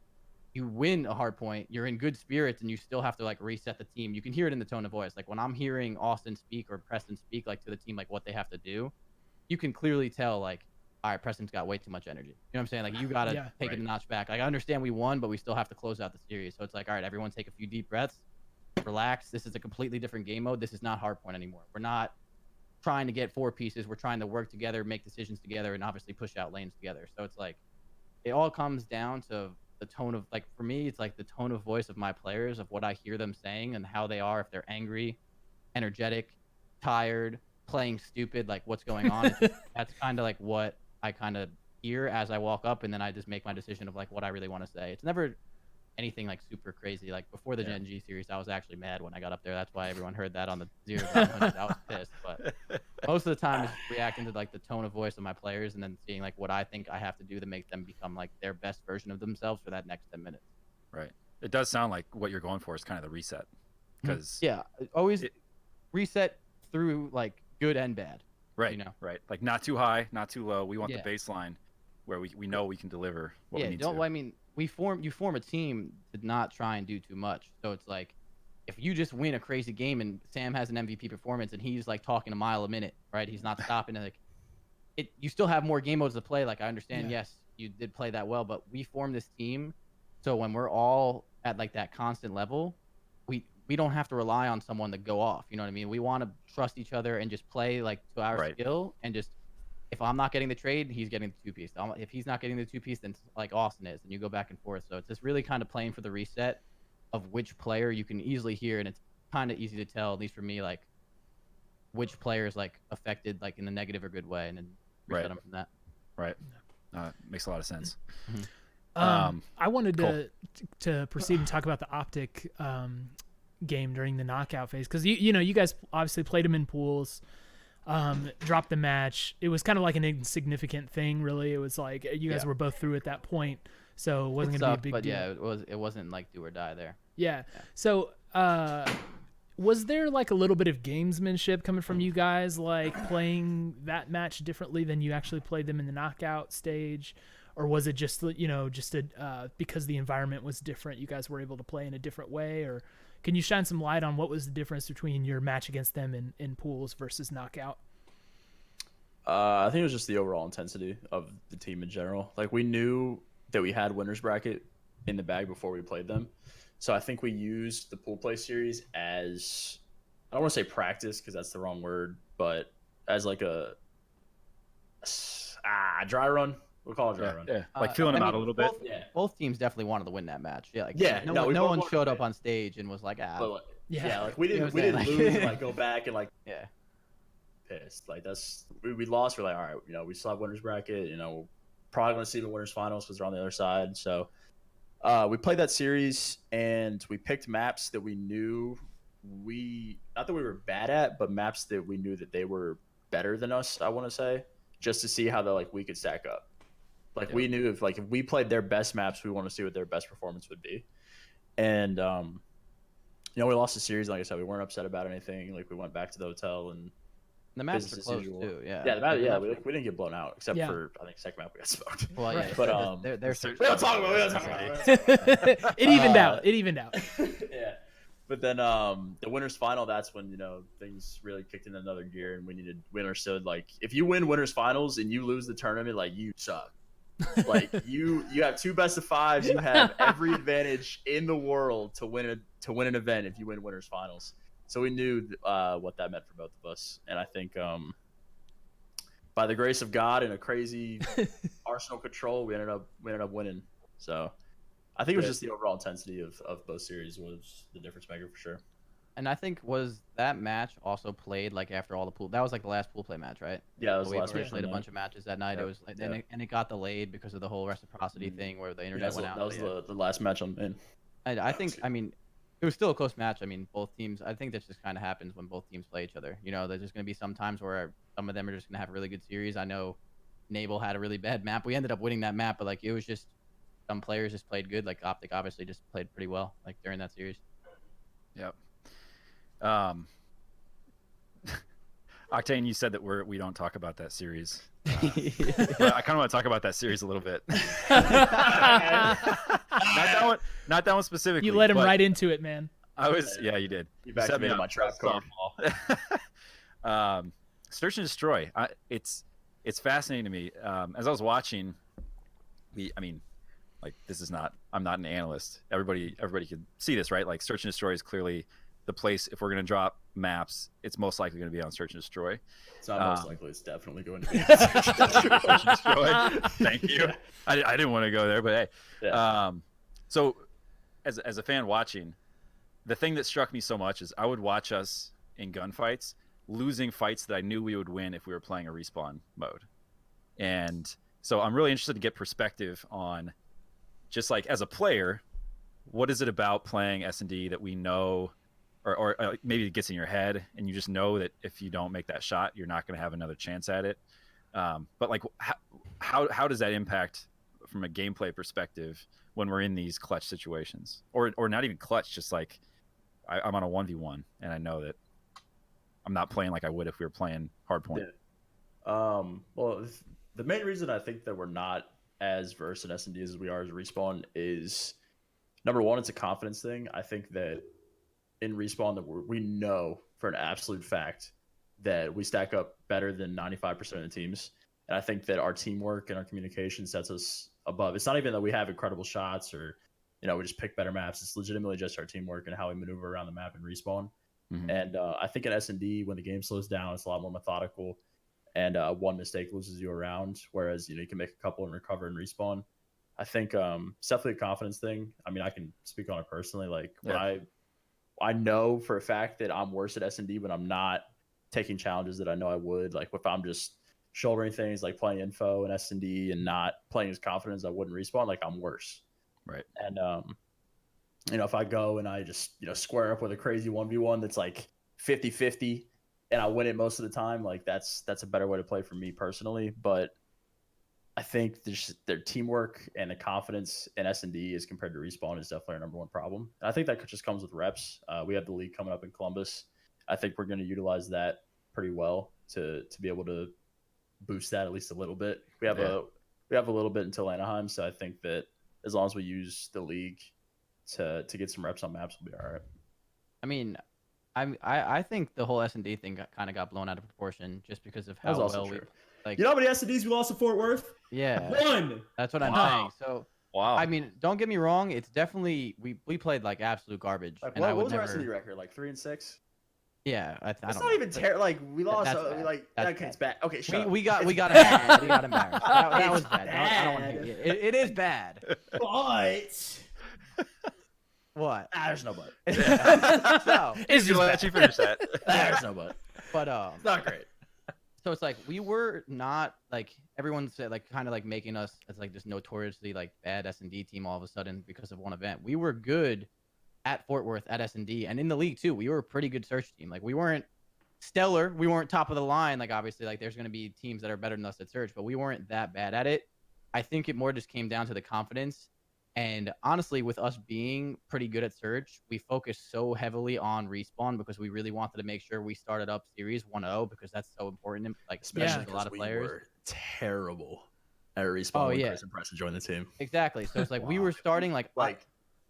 you win a hard point, you're in good spirits, and you still have to like reset the team. You can hear it in the tone of voice. Like when I'm hearing Austin speak or Preston speak like to the team, like what they have to do, you can clearly tell like, all right, Preston's got way too much energy. You know what I'm saying? Like you got to take it a notch back. Like I understand we won, but we still have to close out the series. So it's like, all right, everyone take a few deep breaths, relax. This is a completely different game mode. This is not hard point anymore. We're not trying to get 4 pieces. We're trying to work together, make decisions together, and obviously push out lanes together. So it's like, it all comes down to the tone of, like, for me, it's like the tone of voice of my players, of what I hear them saying and how they are, if they're angry, energetic, tired, playing stupid, like what's going on. That's kind of like what I kind of hear as I walk up, and then I just make my decision of like what I really want to say. It's never anything like super crazy. Like before the Gen G series, I was actually mad when I got up there. That's why everyone heard that on the 0 to 100. I was pissed, but most of the time it's reacting to like the tone of voice of my players, and then seeing like what I think I have to do to make them become like their best version of themselves for that next 10 minutes. Right. It does sound like what you're going for is kind of the reset, because always reset through like good and bad. Right. You know? Right. Like not too high, not too low. We want the baseline where we know we can deliver what we need to. I mean, you form a team to not try and do too much. So it's like, if you just win a crazy game and Sam has an MVP performance and he's like talking a mile a minute, right? He's not stopping. You still have more game modes to play. Like I understand, yes, you did play that well, but we formed this team so when we're all at like that constant level, we don't have to rely on someone to go off. You know what I mean? We want to trust each other and just play like to our skill and just if I'm not getting the trade, he's getting the 2-piece. If he's not getting the 2-piece, then like Austin is, and you go back and forth. So it's just really kind of playing for the reset of which player you can easily hear, and it's kind of easy to tell, at least for me, like which player is like affected like in a negative or good way, and then reset them from that. Right. Makes a lot of sense. I wanted cool. to proceed and talk about the OpTic game during the knockout phase, because you guys obviously played them in pools, dropped the match. It was kind of like an insignificant thing, really. It was like you guys were both through at that point, so it wasn't going to be a big deal. Yeah, it wasn't like do or die there. Yeah. So was there like a little bit of gamesmanship coming from you guys, like playing that match differently than you actually played them in the knockout stage? Or was it just, because the environment was different, you guys were able to play in a different way? Or can you shine some light on what was the difference between your match against them in pools versus knockout? I think it was just the overall intensity of the team in general. Like, we knew that we had winner's bracket in the bag before we played them. So I think we used the pool play series as, I don't want to say practice because that's the wrong word, but as like a dry run. We'll call it dry run. Yeah, like feeling them out a little bit. Both teams definitely wanted to win that match. Yeah, like no one showed up on stage and was like, like we didn't lose and like go back and like pissed. Like we lost. We're like, all right, we still have winners bracket. Probably gonna see the winners finals because they're on the other side. So we played that series and we picked maps that we knew not that we were bad at, but maps that we knew that they were better than us. I want to say, just to see how we could stack up. Like we knew if we played their best maps, we want to see what their best performance would be. And we lost the series. Like I said, we weren't upset about anything. Like we went back to the hotel and the matches were close too. We didn't get blown out except for I think second map we got smoked. Well, yeah, but we don't talk about it. It evened out. It evened out. Yeah. But then the winners final, that's when things really kicked in another gear, and we understood like if you win winners finals and you lose the tournament, like you suck. Like you have 2 best of 5s. You have every advantage in the world to win an event if you win winners finals. So we knew what that meant for both of us, and I think by the grace of God and a crazy Arsenal control, we ended up winning. So I think it was just the overall intensity of both series was the difference maker for sure. And I think was that match also played like after all the pool. That was like the last pool play match, right? Yeah, that was the last match. We played a bunch of matches that night. Yep. It was like, and it got delayed because of the whole reciprocity thing where the internet went out. That was the last match I'm in. And I think, it was still a close match. Both teams. I think this just kind of happens when both teams play each other. There's just going to be some times where some of them are just going to have a really good series. I know Naval had a really bad map. We ended up winning that map, but like it was just some players just played good. Like OpTic obviously just played pretty well like during that series. Yep. Octane, you said that we don't talk about that series. But I kind of want to talk about that series a little bit. Not that one specifically. You let him right into it, man. Yeah, you did. You backed me in my trap card. Search and destroy. It's fascinating to me. As I was watching, this is not. I'm not an analyst. Everybody could see this, right? Like search and destroy is clearly the place. If we're going to drop maps, it's most likely going to be on search and destroy. It's not most likely. It's definitely going to be search and destroy. Thank you. I didn't want to go there, but hey. Yeah. So as a fan watching, the thing that struck me so much is I would watch us in gunfights, losing fights that I knew we would win if we were playing a respawn mode. And so I'm really interested to get perspective on, just like as a player, what is it about playing S&D that we know, or maybe it gets in your head and you just know that if you don't make that shot, you're not going to have another chance at it. But like, how does that impact from a gameplay perspective when we're in these clutch situations, or not even clutch, just like I'm on a 1v1 and I know that I'm not playing like I would if we were playing hardpoint. Yeah. Well, the main reason I think that we're not as versed in S&D as we are as Respawn is, number one, it's a confidence thing. I think that in Respawn that we know for an absolute fact that we stack up better than 95% of the teams. And I think that our teamwork and our communication sets us above. It's not even that we have incredible shots or, we just pick better maps. It's legitimately just our teamwork and how we maneuver around the map in Respawn. Mm-hmm. And I think in S&D, when the game slows down, it's a lot more methodical. and one mistake loses you a round, whereas you can make a couple and recover and respawn. I think it's definitely a confidence thing. I mean, I can speak on it personally. Like when I know for a fact that I'm worse at S&D when I'm not taking challenges that I know I would. Like if I'm just shouldering things like playing info and S&D and not playing as confident as I would in respawn, like I'm worse. Right. And if I go and I just square up with a crazy 1v1 that's like 50-50 and I win it most of the time, like that's a better way to play for me personally. But I think their teamwork and the confidence in S&D as compared to respawn is definitely our number one problem. And I think that just comes with reps. We have the league coming up in Columbus. I think we're going to utilize that pretty well to be able to boost that at least a little bit. We have a little bit until Anaheim, so I think that as long as we use the league to get some reps on maps, we'll be all right. I mean, I think the whole S&D thing kind of got blown out of proportion just because of how well we like. You know how many S&Ds we lost to Fort Worth? Yeah, 1. That's what I'm saying. So wow. I mean, don't get me wrong. It's definitely we played like absolute garbage. Like, and what was our S&D record? Like 3-6. Yeah, I That's don't not know. even terrible. Like we lost. That's Okay, it's bad. Okay, shut up. we got It's embarrassed. bad. We got embarrassed. That was bad. I don't want to bad. hear it. It is bad. But What? there's no but. So It's just let you finish that. There's no but. but It's not great. so it's like we were not like everyone said like kind of like making us as like this notoriously like bad S&D team all of a sudden because of one event. We were good at Fort Worth at S&D and in the league too. We were a pretty good search team. Like we weren't stellar. We weren't top of the line. Like obviously like there's going to be teams that are better than us at search, but we weren't that bad at it. I think it more just came down to the confidence. And honestly, with us being pretty good at search, we focused so heavily on respawn because we really wanted to make sure we started up series 1-0 because that's so important. Like especially with a lot of players. We were terrible at respawn when Chris and Preston joined the team. Exactly. So it's like we were starting like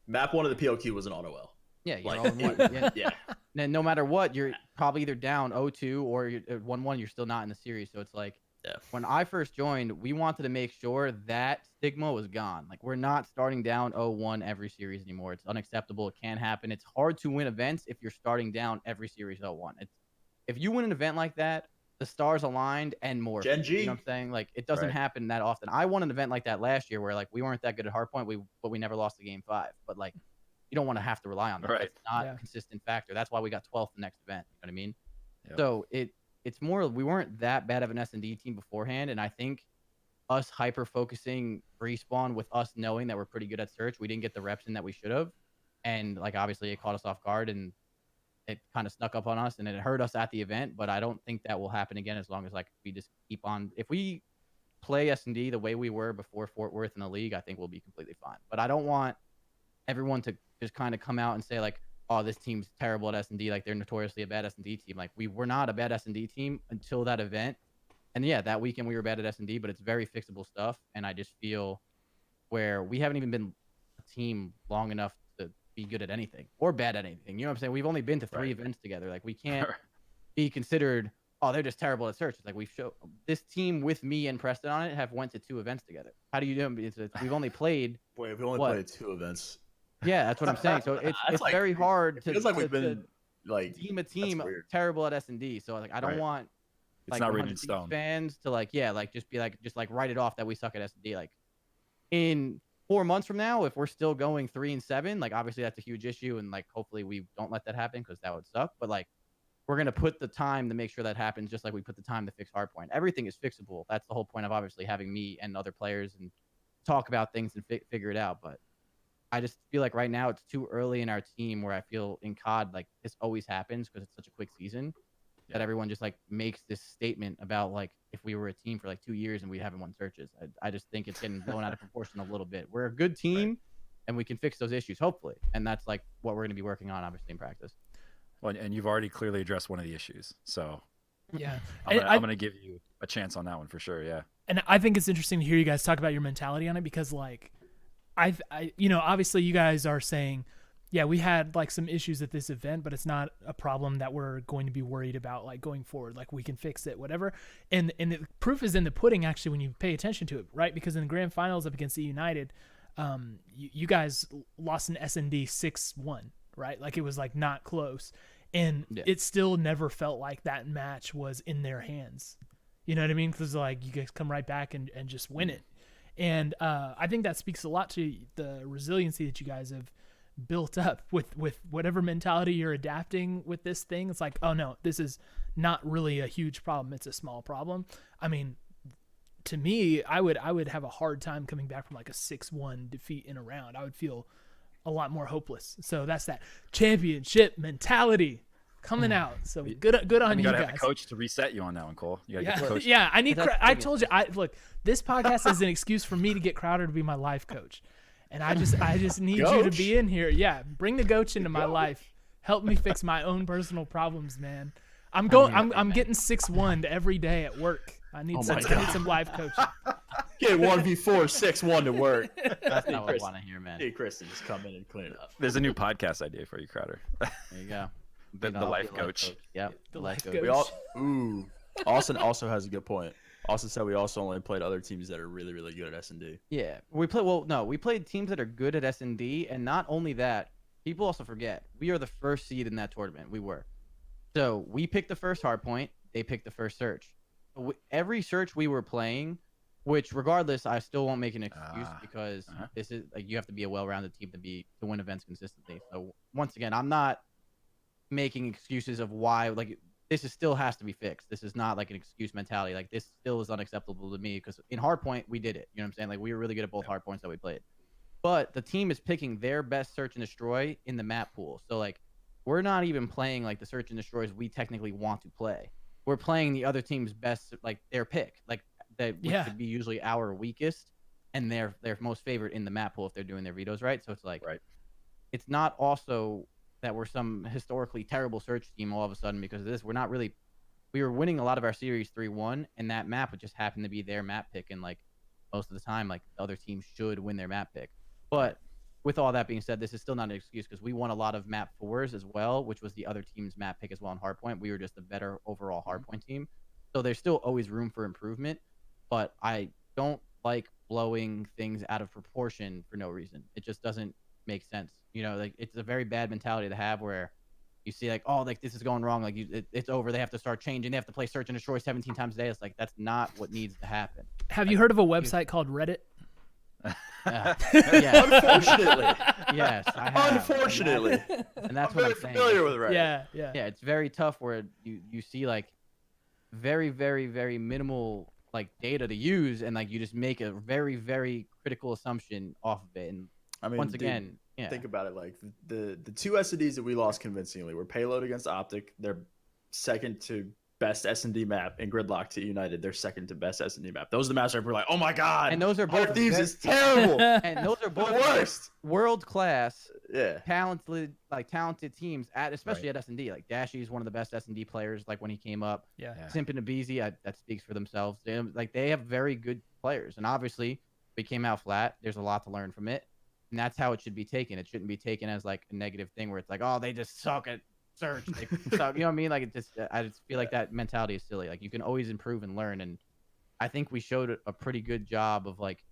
map 1 of the POQ was an auto L. Yeah, you're like, 0-1. Yeah. Yeah. And no matter what, you're probably either down 0-2 or you're 1-1. You're still not in the series. So it's like when I first joined, we wanted to make sure that stigma was gone. Like we're not starting down 0-1 every series anymore. It's unacceptable. It can't happen. It's hard to win events if you're starting down every series 0-1. If you win an event like that, the stars aligned and more. Gen G. You know what I'm saying? Like it doesn't happen that often. I won an event like that last year where like we weren't that good at hardpoint, but we never lost the game 5. But like you don't want to have to rely on that. Right. It's not a consistent factor. That's why we got 12th the next event. You know what I mean? Yep. So it's more we weren't that bad of an S&D team beforehand, and I think us hyper focusing respawn with us knowing that we're pretty good at search, we didn't get the reps in that we should have, and like obviously it caught us off guard and it kind of snuck up on us and it hurt us at the event. But I don't think that will happen again as long as like we just keep on. If we play S&D the way we were before Fort Worth in the league, I think we'll be completely fine. But I don't want everyone to just kind of come out and say like, oh, this team's terrible at S&D, like they're notoriously a bad S&D team. Like we were not a bad S&D team until that event. And yeah, that weekend we were bad at S&D, but it's very fixable stuff. And I just feel where we haven't even been a team long enough to be good at anything or bad at anything. You know what I'm saying? We've only been to 3 events together. Like we can't be considered, oh, they're just terrible at search. It's like we've shown this team with me and Preston on it have went to 2 events together. How do you do it? We've only played. Wait, we only played 2 events. Yeah, that's what I'm saying. So it's like, very hard to. It feels like we've been like team a team terrible at S&D. So like I don't want it's like not written in stone. Fans to like just write it off that we suck at S&D. Like in 4 months from now, if we're still going 3-7, like obviously that's a huge issue, and like hopefully we don't let that happen because that would suck. But like we're gonna put the time to make sure that happens, just like we put the time to fix hardpoint. Everything is fixable. That's the whole point of obviously having me and other players and talk about things and figure it out. But I just feel like right now it's too early in our team where I feel in COD like this always happens because it's such a quick season that everyone just like makes this statement about like if we were a team for like 2 years and we haven't won searches. I just think it's getting blown out of proportion a little bit. We're a good team and we can fix those issues hopefully, and that's like what we're going to be working on obviously in practice. Well, and you've already clearly addressed one of the issues, so yeah, I'm gonna give you a chance on that one for sure. Yeah, and I think it's interesting to hear you guys talk about your mentality on it because like. I obviously you guys are saying, yeah, we had like some issues at this event, but it's not a problem that we're going to be worried about like going forward. Like we can fix it, whatever. And the proof is in the pudding actually when you pay attention to it, right? Because in the grand finals up against the United, you guys lost an S&D 6-1, right? Like it was like not close, and it still never felt like that match was in their hands. You know what I mean? Because like you guys come right back and just win it. And I think that speaks a lot to the resiliency that you guys have built up with whatever mentality you're adapting with this thing. It's like, oh no, this is not really a huge problem. It's a small problem. I mean, to me, I would have a hard time coming back from like a 6-1 defeat in a round. I would feel a lot more hopeless. So that's that championship mentality coming out. So good on you gotta guys. have a coach to reset you on that one, Cole. You gotta get the Yeah, coach. yeah. I told you. Look. This podcast is an excuse for me to get Crowder to be my life coach, and I just need you to be in here. Yeah, bring the Goach into my life. Help me fix my own personal problems, man. I'm getting 6-1 every day at work. I need some life coaching. Get 1v4 6-1 to work. That's not what I want to hear, man. Hey, Kristen, just come in and clean it up. There's a new podcast idea for you, Crowder. There you go. the life coach. Yep. The life We coach. Austin also has a good point. Austin said we also only played other teams that are really, really good at S&D. Yeah, we played teams that are good at S&D, and not only that, people also forget we are the first seed in that tournament. We were, so we picked the first hard point. They picked the first search. Every search we were playing, which regardless, I still won't make an excuse because this is like you have to be a well-rounded team to win events consistently. So once again, I'm not making excuses of why this still has to be fixed. This is not like an excuse mentality. Like this still is unacceptable to me because in hardpoint we did it. You know what I'm saying? Like we were really good at both hardpoints that we played. But the team is picking their best search and destroy in the map pool. So like we're not even playing like the search and destroys we technically want to play. We're playing the other team's best, like their pick, like that which would be usually our weakest and their most favorite in the map pool if they're doing their vetoes right. So it's like it's not also that we're some historically terrible search team all of a sudden because of this. We're not really. We were winning a lot of our series 3-1, and that map would just happen to be their map pick. And like most of the time, like the other team should win their map pick. But with all that being said, this is still not an excuse because we won a lot of map 4s as well, which was the other team's map pick as well in hardpoint. We were just a better overall hardpoint team, so there's still always room for improvement. But I don't like blowing things out of proportion for no reason. It just doesn't make sense. You know, like it's a very bad mentality to have where you see like, oh, like this is going wrong. Like it's over. They have to start changing. They have to play search and destroy 17 times a day. It's like, that's not what needs to happen. Have you heard of a website called Reddit? Yeah. Unfortunately. Yes, I have. Unfortunately. And that's I'm what very I'm saying. familiar with Reddit. Yeah. Yeah, it's very tough where you see like very, very, very minimal like data to use and like you just make a very, very critical assumption off of it. And I mean, once again, think about it. Like the two S&Ds that we lost convincingly were Payload against OpTic. They're second to best S&D map, and Gridlock to United. They're second to best S&D map. Those are the maps where we're like, oh my god. And those are both Thieves is terrible. And those are both the worst. World class, Yeah. talented teams especially at S&D. Like Dashy is one of the best S&D players. Like when he came up, Simp and Abizi, that speaks for themselves. They have very good players, and obviously we came out flat. There's a lot to learn from it. And that's how it should be taken. It shouldn't be taken as like a negative thing where it's like, oh, they just suck at search. They suck. You know what I mean? Like I just feel like that mentality is silly. Like you can always improve and learn. And I think we showed a pretty good job of like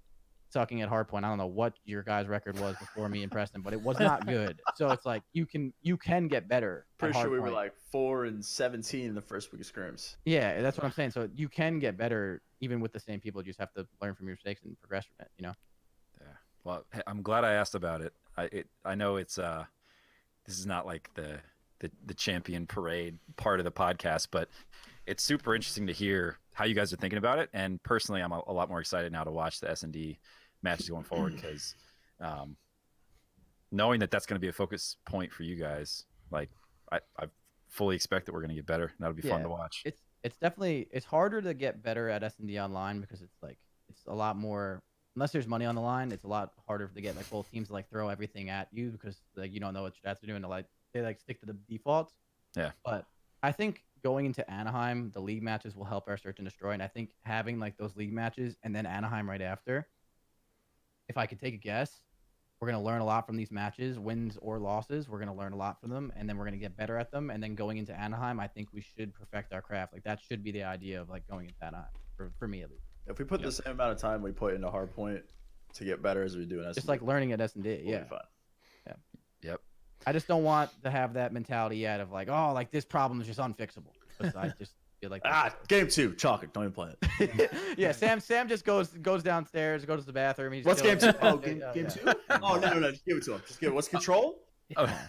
sucking at hardpoint. I don't know what your guys' record was before me and Preston, but it was not good. So it's like you can get better. Pretty sure we were like 4-17 in the first week of scrims. Yeah, that's what I'm saying. So you can get better even with the same people. You just have to learn from your mistakes and progress from it. You know. Well, I'm glad I asked about it. I know it's this is not like the champion parade part of the podcast, but it's super interesting to hear how you guys are thinking about it. And personally, I'm a lot more excited now to watch the S&D matches going forward because knowing that that's going to be a focus point for you guys, like I fully expect that we're going to get better. That'll be fun to watch. It's definitely harder to get better at S&D online because it's a lot more. Unless there's money on the line, it's a lot harder to get like both teams to like throw everything at you because like you don't know what strats are doing. They like stick to the defaults. Yeah. But I think going into Anaheim, the league matches will help our search and destroy. And I think having like those league matches and then Anaheim right after, if I could take a guess, we're gonna learn a lot from these matches, wins or losses. We're gonna learn a lot from them, and then we're gonna get better at them. And then going into Anaheim, I think we should perfect our craft. Like that should be the idea of like going into Anaheim for me at least. If we put the same amount of time we put into hardpoint to get better as we do in S&D, just like learning at S&D, we'll be fine. Yeah. Yep. I just don't want to have that mentality yet of like, oh, like this problem is just unfixable. feel like game 2, chalk it. Don't even play it. yeah, Sam just goes downstairs, goes to the bathroom. He's What's game chilling. 2? Oh, Yeah, game yeah. 2? Oh, no. Just give it to him. Just give it. What's control? Oh.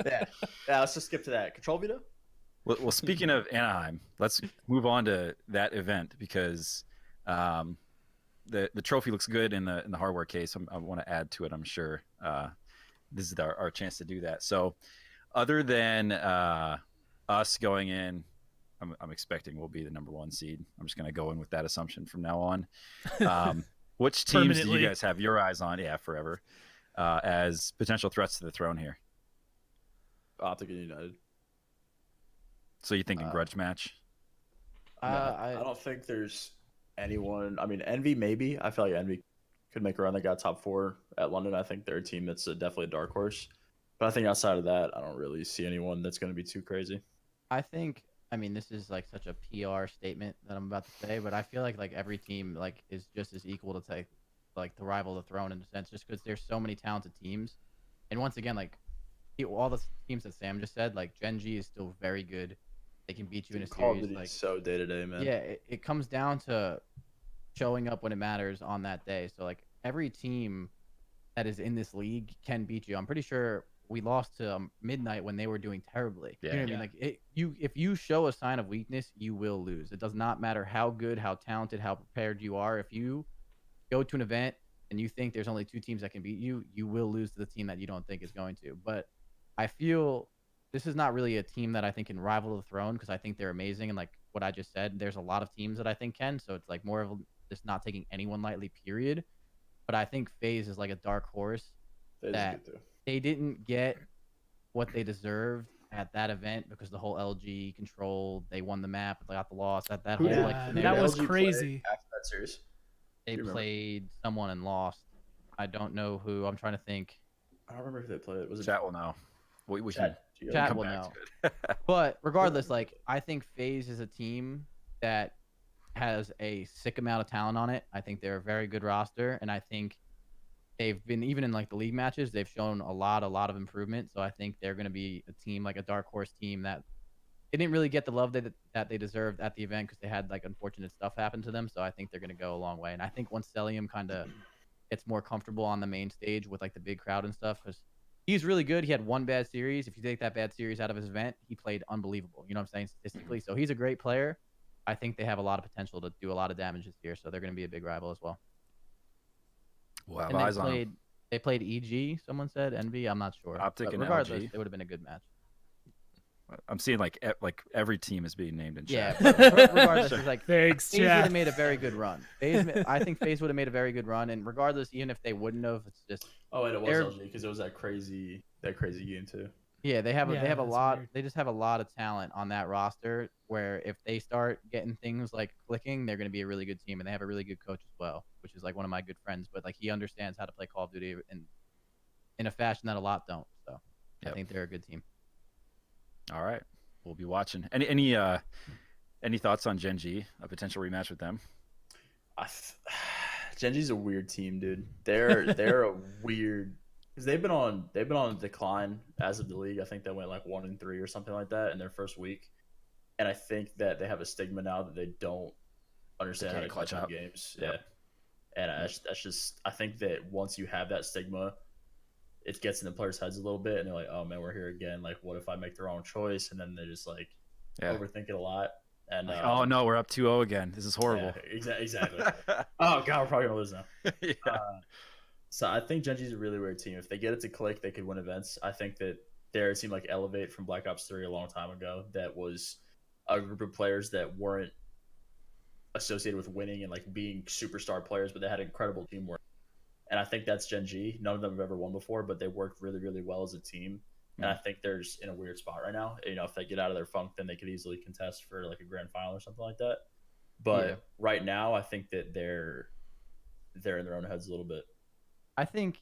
Yeah. Let's just skip to that. Control Vito? Well, speaking of Anaheim, let's move on to that event because the trophy looks good in the hardware case. I want to add to it. I'm sure this is our chance to do that. So, other than us going in, I'm expecting we'll be the number 1 seed. I'm just going to go in with that assumption from now on. Which teams do you guys have your eyes on? Yeah, forever. As potential threats to the throne here. OpTic and United. So you thinking grudge match? I don't think there's anyone. I mean, Envy maybe. I feel like Envy could make a run. They got top 4 at London. I think they're a team that's definitely a dark horse. But I think outside of that, I don't really see anyone that's going to be too crazy. I mean, this is like such a PR statement that I'm about to say, but I feel like every team is just as equal to take to rival the throne in a sense, just because there's so many talented teams. And once again, all the teams that Sam just said, Gen G is still very good. They can beat you in a Call of series. Duty's so day to day, man. Yeah, it comes down to showing up when it matters on that day. So every team that is in this league can beat you. I'm pretty sure we lost to Midnight when they were doing terribly. Yeah. You know what I mean? If you show a sign of weakness, you will lose. It does not matter how good, how talented, how prepared you are. If you go to an event and you think there's only 2 teams that can beat you, you will lose to the team that you don't think is going to. But I feel this is not really a team that I think can rival the throne because I think they're amazing. And what I just said, there's a lot of teams that I think can. So it's more of just not taking anyone lightly, period. But I think FaZe is a dark horse that they didn't get what they deserved at that event because the whole LG control, they won the map, they got the loss at that whole that was LG crazy. After that series, they played someone and lost. I don't know who. I'm trying to think. I don't remember who they played. Was it Chat will know. We Chat? Chat will know. But regardless, I think FaZe is a team that has a sick amount of talent on it. I think they're a very good roster, and I think they've been even in the league matches. They've shown a lot of improvement. So I think they're going to be a team a dark horse team that they didn't really get the love that they deserved at the event because they had unfortunate stuff happen to them. So I think they're going to go a long way. And I think once Celium kind of gets more comfortable on the main stage with the big crowd and stuff, because he's really good. He had 1 bad series. If you take that bad series out of his event, he played unbelievable. You know what I'm saying? Statistically. So he's a great player. I think they have a lot of potential to do a lot of damage this year. So they're going to be a big rival as well. Well, And they played EG. Someone said Envy. I'm not sure. OpTic But and regardless, LG. it would have been a good match. I'm seeing every team is being named in Yeah. chat. But regardless, it's Thanks, FaZe would chat. have made a very good run. I think FaZe would have made a very good run. And regardless, even if they wouldn't have, it's just Oh, and it was they're- LG because it was that crazy game too. yeah. They have a Yeah, a that's lot. weird. They just have a lot of talent on that roster. Where if they start getting things clicking, they're going to be a really good team. And they have a really good coach as well, which is one of my good friends. But he understands how to play Call of Duty in a fashion that a lot don't. So I think they're a good team. All right, we'll be watching. Any thoughts on Gen G? A potential rematch with them? Gen G's a weird team, dude. They're a weird because they've been on a decline as of the league. I think they went 1-3 or something like that in their first week, and I think that they have a stigma now that they don't understand how to clutch out games. Yep. Yeah, and that's just I think that once you have that stigma, it gets in the players' heads a little bit, and they're like, "Oh man, we're here again. What if I make the wrong choice?" And then they just overthink it a lot. And oh no, we're up 2-0 again. This is horrible. Yeah, exactly. Oh god, we're probably gonna lose now. Yeah. So I think Gen G's a really weird team. If they get it to click, they could win events. I think that they're a team like Elevate from Black Ops 3 a long time ago. That was a group of players that weren't associated with winning and being superstar players, but they had incredible teamwork. And I think that's Gen G. None of them have ever won before, but they worked really, really well as a team. And I think they're in a weird spot right now. If they get out of their funk, then they could easily contest for a grand final or something like that. But right now, I think that they're in their own heads a little bit. I think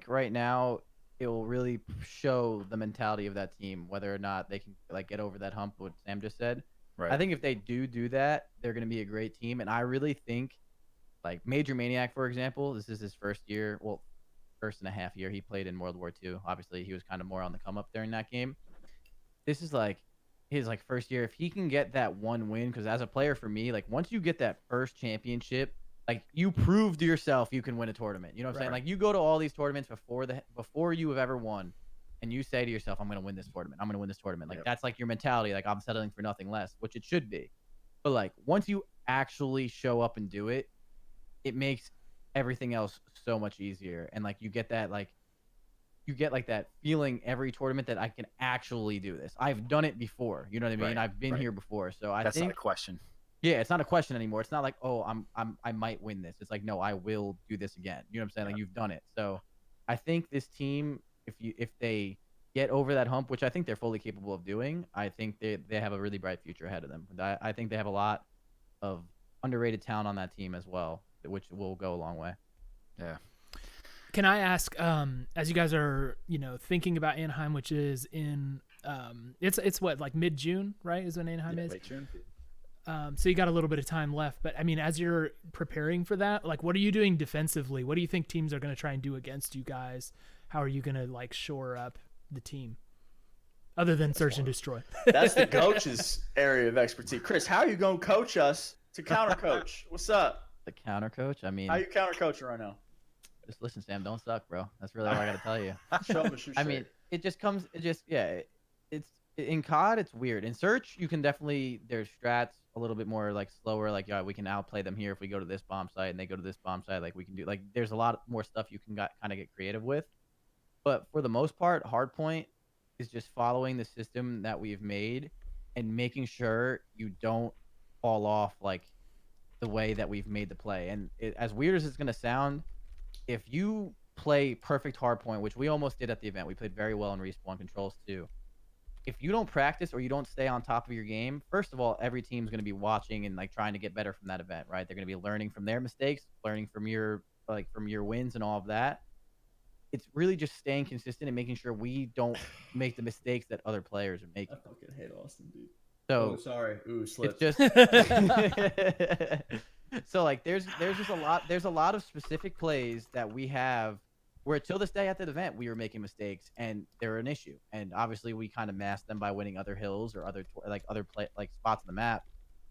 right now it will really show the mentality of that team, whether or not they can get over that hump. What Sam just said. Right. I think if they do that, they're going to be a great team. And I really think Major Maniac, for example, this is his first year. Well, first and a half year he played in World War II. Obviously, he was kind of more on the come up during that game. This is his like first year, if he can get that one win, because as a player for me, like once you get that first championship, like you prove to yourself you can win a tournament. You know what I'm saying? Like you go to all these tournaments before you have ever won, and you say to yourself, I'm gonna win this tournament. I'm gonna win this tournament. Like that's like your mentality. Like I'm settling for nothing less, which it should be. But like once you actually show up and do it, it makes everything else so much easier. And like you get like that feeling every tournament that I can actually do this. I've done it before. You know what I mean? Right, I've been here before. So I That's think not a question. yeah, it's not a question anymore. It's not like, oh, I might win this. It's like, no, I will do this again. You know what I'm saying? Like you've done it. So I think this team, if they get over that hump, which I think they're fully capable of doing, I think they have a really bright future ahead of them. I think they have a lot of underrated talent on that team as well, which will go a long way. Yeah. Can I ask, as you guys are, thinking about Anaheim, which is in, it's what, like mid-June, right? Is when Anaheim is? Late June. So you got a little bit of time left, but I mean, as you're preparing for that, like, what are you doing defensively? What do you think teams are going to try and do against you guys? How are you going to like shore up the team, other than search and destroy? That's the coach's area of expertise. Chris, how are you going to coach us to counter coach? What's up? The counter coach. I mean, how you counter coaching right now? Just listen, Sam. Don't suck, bro. That's really all I got to tell you. Show them, shoot I mean, it just comes. It's in COD. It's weird. In Search, you can definitely there's strats a little bit more like slower. Like we can outplay them here if we go to this bomb site and they go to this bomb site. Like we can do like there's a lot more stuff you can kind of get creative with. But for the most part, Hardpoint is just following the system that we've made and making sure you don't fall off like the way that we've made the play. And as weird as it's gonna sound, if you play perfect Hardpoint, which we almost did at the event, we played very well in Respawn Controls too. If you don't practice or you don't stay on top of your game, first of all, every team's going to be watching and like trying to get better from that event, right? They're going to be learning from their mistakes, learning from your wins and all of that. It's really just staying consistent and making sure we don't make the mistakes that other players are making. I fucking hate Austin, dude. So sorry. Ooh, slipped. It's just so like there's just a lot of specific plays that we have where till this day at the event we were making mistakes and they're an issue, and obviously we kind of masked them by winning other hills or other spots on the map,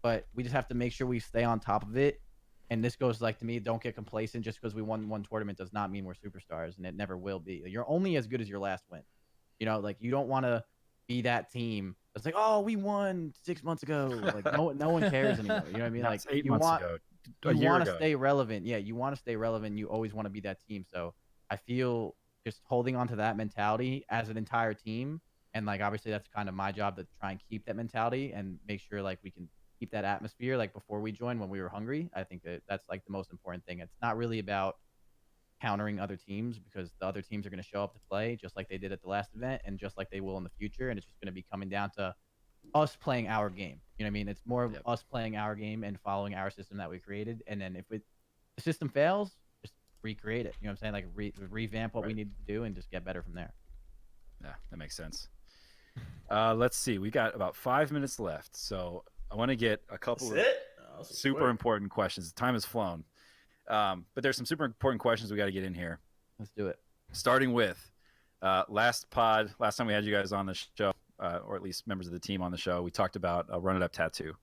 but we just have to make sure we stay on top of it. And this goes like to me, don't get complacent. Just because we won one tournament does not mean we're superstars, and it never will be. You're only as good as your last win. Like you don't want to be that team that's like, oh, we won 6 months ago. Like no one cares anymore. You know what I mean? That's Like 8 you months want ago. you want to stay relevant. Yeah, you want to stay relevant. You always want to be that team. So I feel just holding on to that mentality as an entire team, and like obviously that's kind of my job to try and keep that mentality and make sure like we can keep that atmosphere like before we joined when we were hungry. I think that's like the most important thing. It's not really about countering other teams, because the other teams are going to show up to play just like they did at the last event and just like they will in the future, and it's just going to be coming down to us playing our game. You know what I mean? It's more of us playing our game and following our system that we created, and then if the system fails, just recreate it. You know what I'm saying? Like revamp what we need to do and just get better from there. Yeah, that makes sense. Let's see. We got about 5 minutes left, so I want to get a couple of super important questions. Time has flown. But there's some super important questions we got to get in here. Let's do it. Starting with last time we had you guys on the show, or at least members of the team on the show, we talked about a Run It Up tattoo.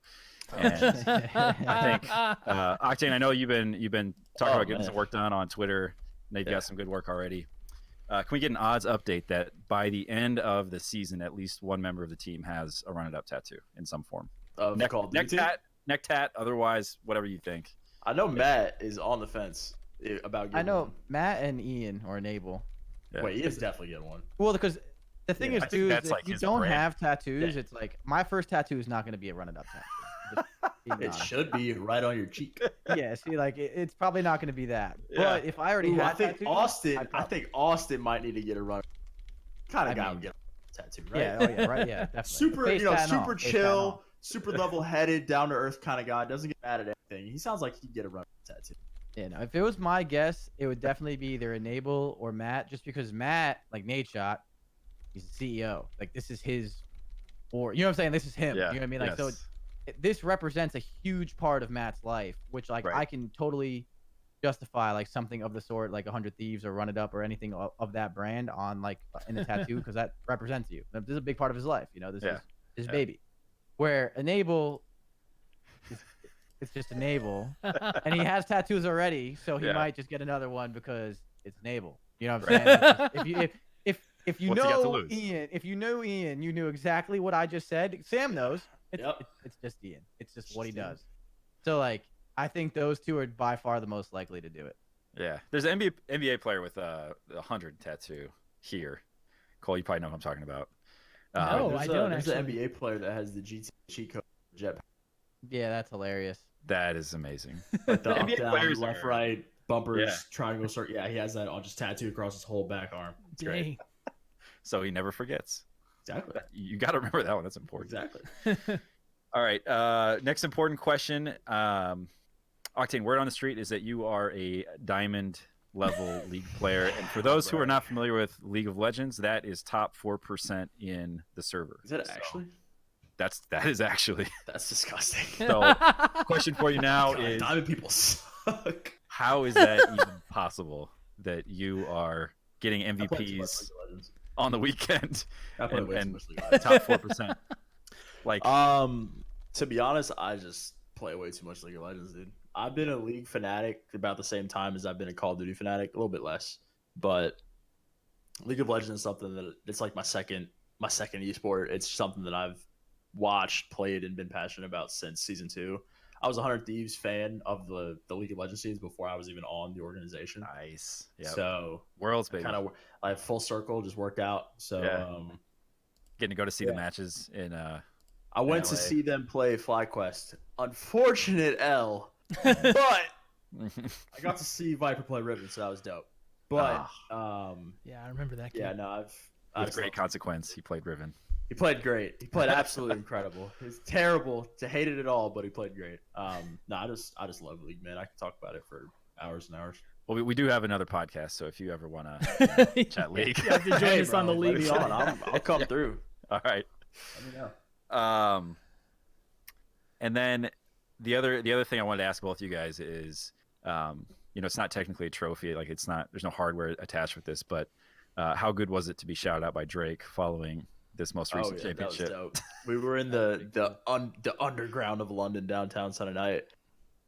And I think Octane, I know you've been talking about getting some work done on Twitter. And they've got some good work already. Can we get an odds update that by the end of the season, at least one member of the team has a Run It Up tattoo in some form? Neck tat, otherwise, whatever you think. I know Matt is on the fence about getting I know one. Matt and Ian or Enable. Yeah. Wait, Ian's definitely getting one. Well, because the thing is, too, is like if you his don't brand. have tattoos, it's like my first tattoo is not going to be a Run It Up tattoo. It should be right on your cheek. Yeah, see, like it's probably not going to be that. But if I already have I think tattoos, Austin might need to get a run. Kind of guy would get a tattoo, right? Yeah, yeah, definitely. Super chill, super level-headed, down-to-earth kind of guy. Doesn't get mad at anything. He sounds like he'd get a run tattoo. Yeah, no, if it was my guess, it would definitely be either Enable or Matt, just because Matt, like Nate Shot, he's the CEO. Like this is his, or you know what I'm saying? This is him. Yeah, you know what I mean? Like so. This represents a huge part of Matt's life, which like I can totally justify like something of the sort, like 100 Thieves or Run It Up or anything of that brand on like in a tattoo, because that represents you. This is a big part of his life. You know, this is his baby. where Enable, it's just Enable, and he has tattoos already, so he might just get another one because it's Enable. You know what I'm saying? If you What's he got to know lose? Ian, if you knew Ian, you knew exactly what I just said. Sam knows. It's just Ian. It's just what he does. So like, I think those two are by far the most likely to do it. Yeah, there's an NBA player with a 100 tattoo here. Cole, you probably know who I'm talking about. No, I don't There's actually. an NBA player that has the GT cheat code jet. Yeah, that's hilarious. That is amazing. Like the up, NBA down, players left, are- right, bumpers, Yeah. triangle, circle. Yeah, he has that all just tattooed across his whole back arm. It's great. Dang. So he never forgets. Exactly. You got to remember that one. That's important. Exactly. All right. Next important question. Octane, word on the street is that you are a diamond level league player. And for those who are not familiar with League of Legends, that is top 4% in the server. Is that So actually? that is actually. That's disgusting. So question for you now God, is, diamond people suck. how is that even possible that you are getting I play too much League MVPs of Legends. on the weekend I play and, way too and much League of Legends. top 4%? Like, To be honest, I just play way too much League of Legends, dude. I've been a League fanatic about the same time as I've been a Call of Duty fanatic, a little bit less. But League of Legends is something that it's like my second esport. It's something that I've watched, played, and been passionate about since season 2. I was a 100 Thieves fan of the League of Legends series before I was even on the organization. nice. Yeah. So Worlds, baby. kind of like full circle, just worked out. So Yeah. Getting to go to see the matches in I went to LA. see them play FlyQuest. Unfortunate L, but I got to see Viper play Riven, so that was dope. But Yeah, I remember that kid. yeah, no, with I've great consequence. He played Riven. he played great. He played absolutely incredible. It's terrible to hate it at all, but he played great. No, I just love League, man. I can talk about it for hours and hours. Well, we do have another podcast, so if you ever want to chat League, You have to join us on the let league. me on. I'll come through. all right. Let me know. And then the other thing I wanted to ask both you guys is, it's not technically a trophy, like there's no hardware attached with this, but how good was it to be shouted out by Drake following this most recent championship? That was dope. We were in the underground of London, downtown Sunday night.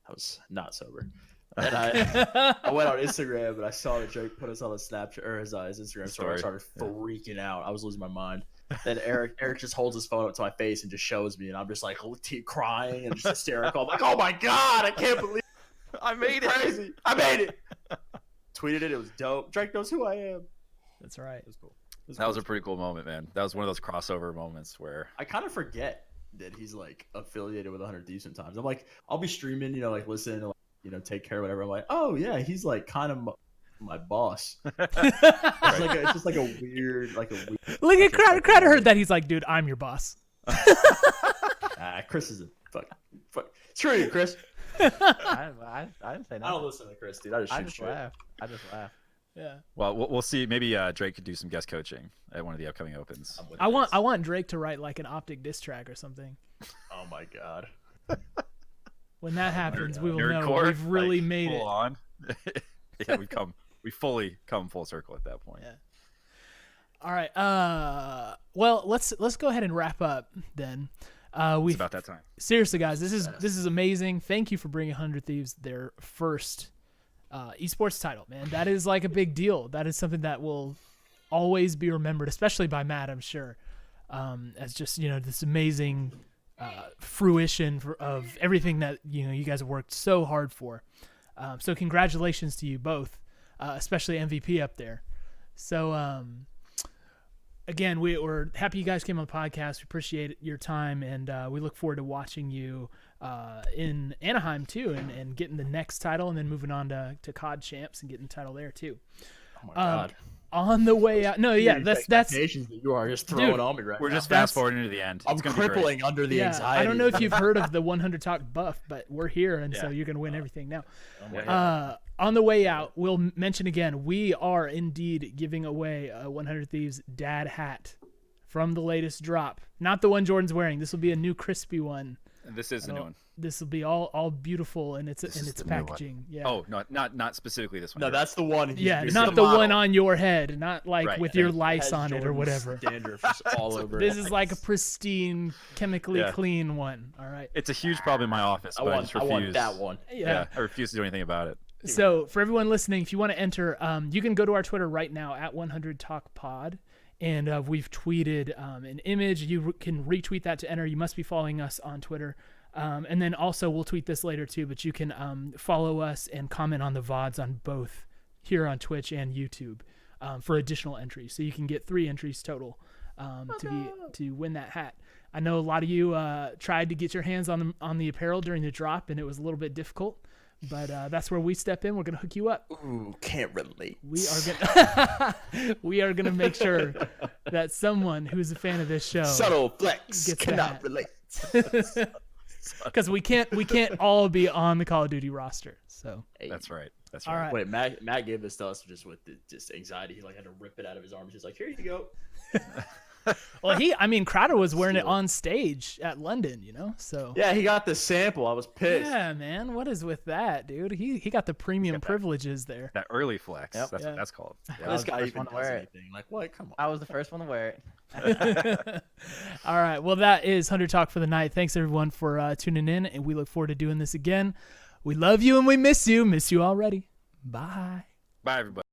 I was not sober. And I went on Instagram and I saw that Drake put us on the Snapchat or his Instagram story. I started freaking out. I was losing my mind. Then Eric just holds his phone up to my face and just shows me, and I'm just like crying and just hysterical. I'm like, oh my god, I can't believe I made it. Crazy. I made it. Tweeted it. It was dope. Drake knows who I am. That's right. It was cool. That was a pretty cool moment, man. That was one of those crossover moments where I kind of forget that he's like affiliated with 100 Thieves sometimes. I'm like, I'll be streaming, like listen, like, take care, whatever. I'm like, oh yeah, he's like kind of my boss. It's just like a weird. Look at Crowder heard that. He's like, dude, I'm your boss. Chris isn't. Fuck. Screw you, Chris. I didn't say nothing. I don't listen to Chris, dude. I just laugh. I just laugh. Yeah. Well, we'll see. Maybe Drake could do some guest coaching at one of the upcoming opens. I want Drake to write like an OpTic diss track or something. Oh my god. When that happens, we will know Nerdcore, we've really like, made full it. on. Yeah, we fully come full circle at that point. Yeah. All right. Well, let's go ahead and wrap up then. It's about that time. Seriously, guys, this is amazing. Thank you for bringing 100 Thieves their first esports title, man. That is like a big deal. That is something that will always be remembered, especially by Matt, I'm sure, as just this amazing fruition of everything that you guys have worked so hard for. So congratulations to you both, especially MVP up there. So again, we're happy you guys came on the podcast. We appreciate your time, and we look forward to watching you in Anaheim too, and getting the next title, and then moving on to COD Champs and getting the title there too. Oh my god. On the way out, no, yeah, that's expectations that you are just throwing Dude, on me right We're now. just fast forwarding to the end. I'm It's gonna be great. crippling under the anxiety. I don't know if you've heard of the 100 Talk buff, but we're here, and so you're gonna win everything now. On the way out, we'll mention again, we are indeed giving away a 100 Thieves dad hat from the latest drop. Not the one Jordan's wearing. This will be a new crispy one. This is the new one. this will be all beautiful in its This is the new one. packaging. Yeah. Oh, not specifically this one. No, You're that's the one. Yeah, He's not the the one model. on your head, not like Right, with your thank you. lice Has on it or Jordan's whatever. Dandruff just all over. This it. is like a pristine, chemically Yeah. clean one. All right. It's a huge problem in my office, I but I just refuse. want that one. Yeah. I refuse to do anything about it. So for everyone listening, if you want to enter, you can go to our Twitter right now at 100talkpod, and we've tweeted an image. You can retweet that to enter. You must be following us on Twitter, and then also we'll tweet this later too. But you can follow us and comment on the VODs on both here on Twitch and YouTube for additional entries. So you can get 3 entries total to win that hat. I know a lot of you tried to get your hands on the apparel during the drop, and it was a little bit difficult. But that's where we step in. We're gonna hook you up. Ooh, can't relate. We are gonna make sure that someone who's a fan of this show Subtle flex. Gets Cannot that. relate. because we can't all be on the Call of Duty roster. So That's right. That's all right. right. Wait, Matt gave this to us just with just anxiety. He like had to rip it out of his arms. He's like, "Here you go." Well, Crowder was wearing it Steal. on stage at London, So Yeah, he got the sample. I was pissed. yeah, man, what is with that, dude? He got the premium got that. privileges there. That early flex. Yep. That's Yeah. what that's called. I Yeah. was This the guy first even one to does wear it. anything. Like, what? Come on. I was the first one to wear it. All right. Well, that is Hunter Talk for the night. Thanks everyone for tuning in, and we look forward to doing this again. We love you and we miss you. Miss you already. Bye. Bye, everybody.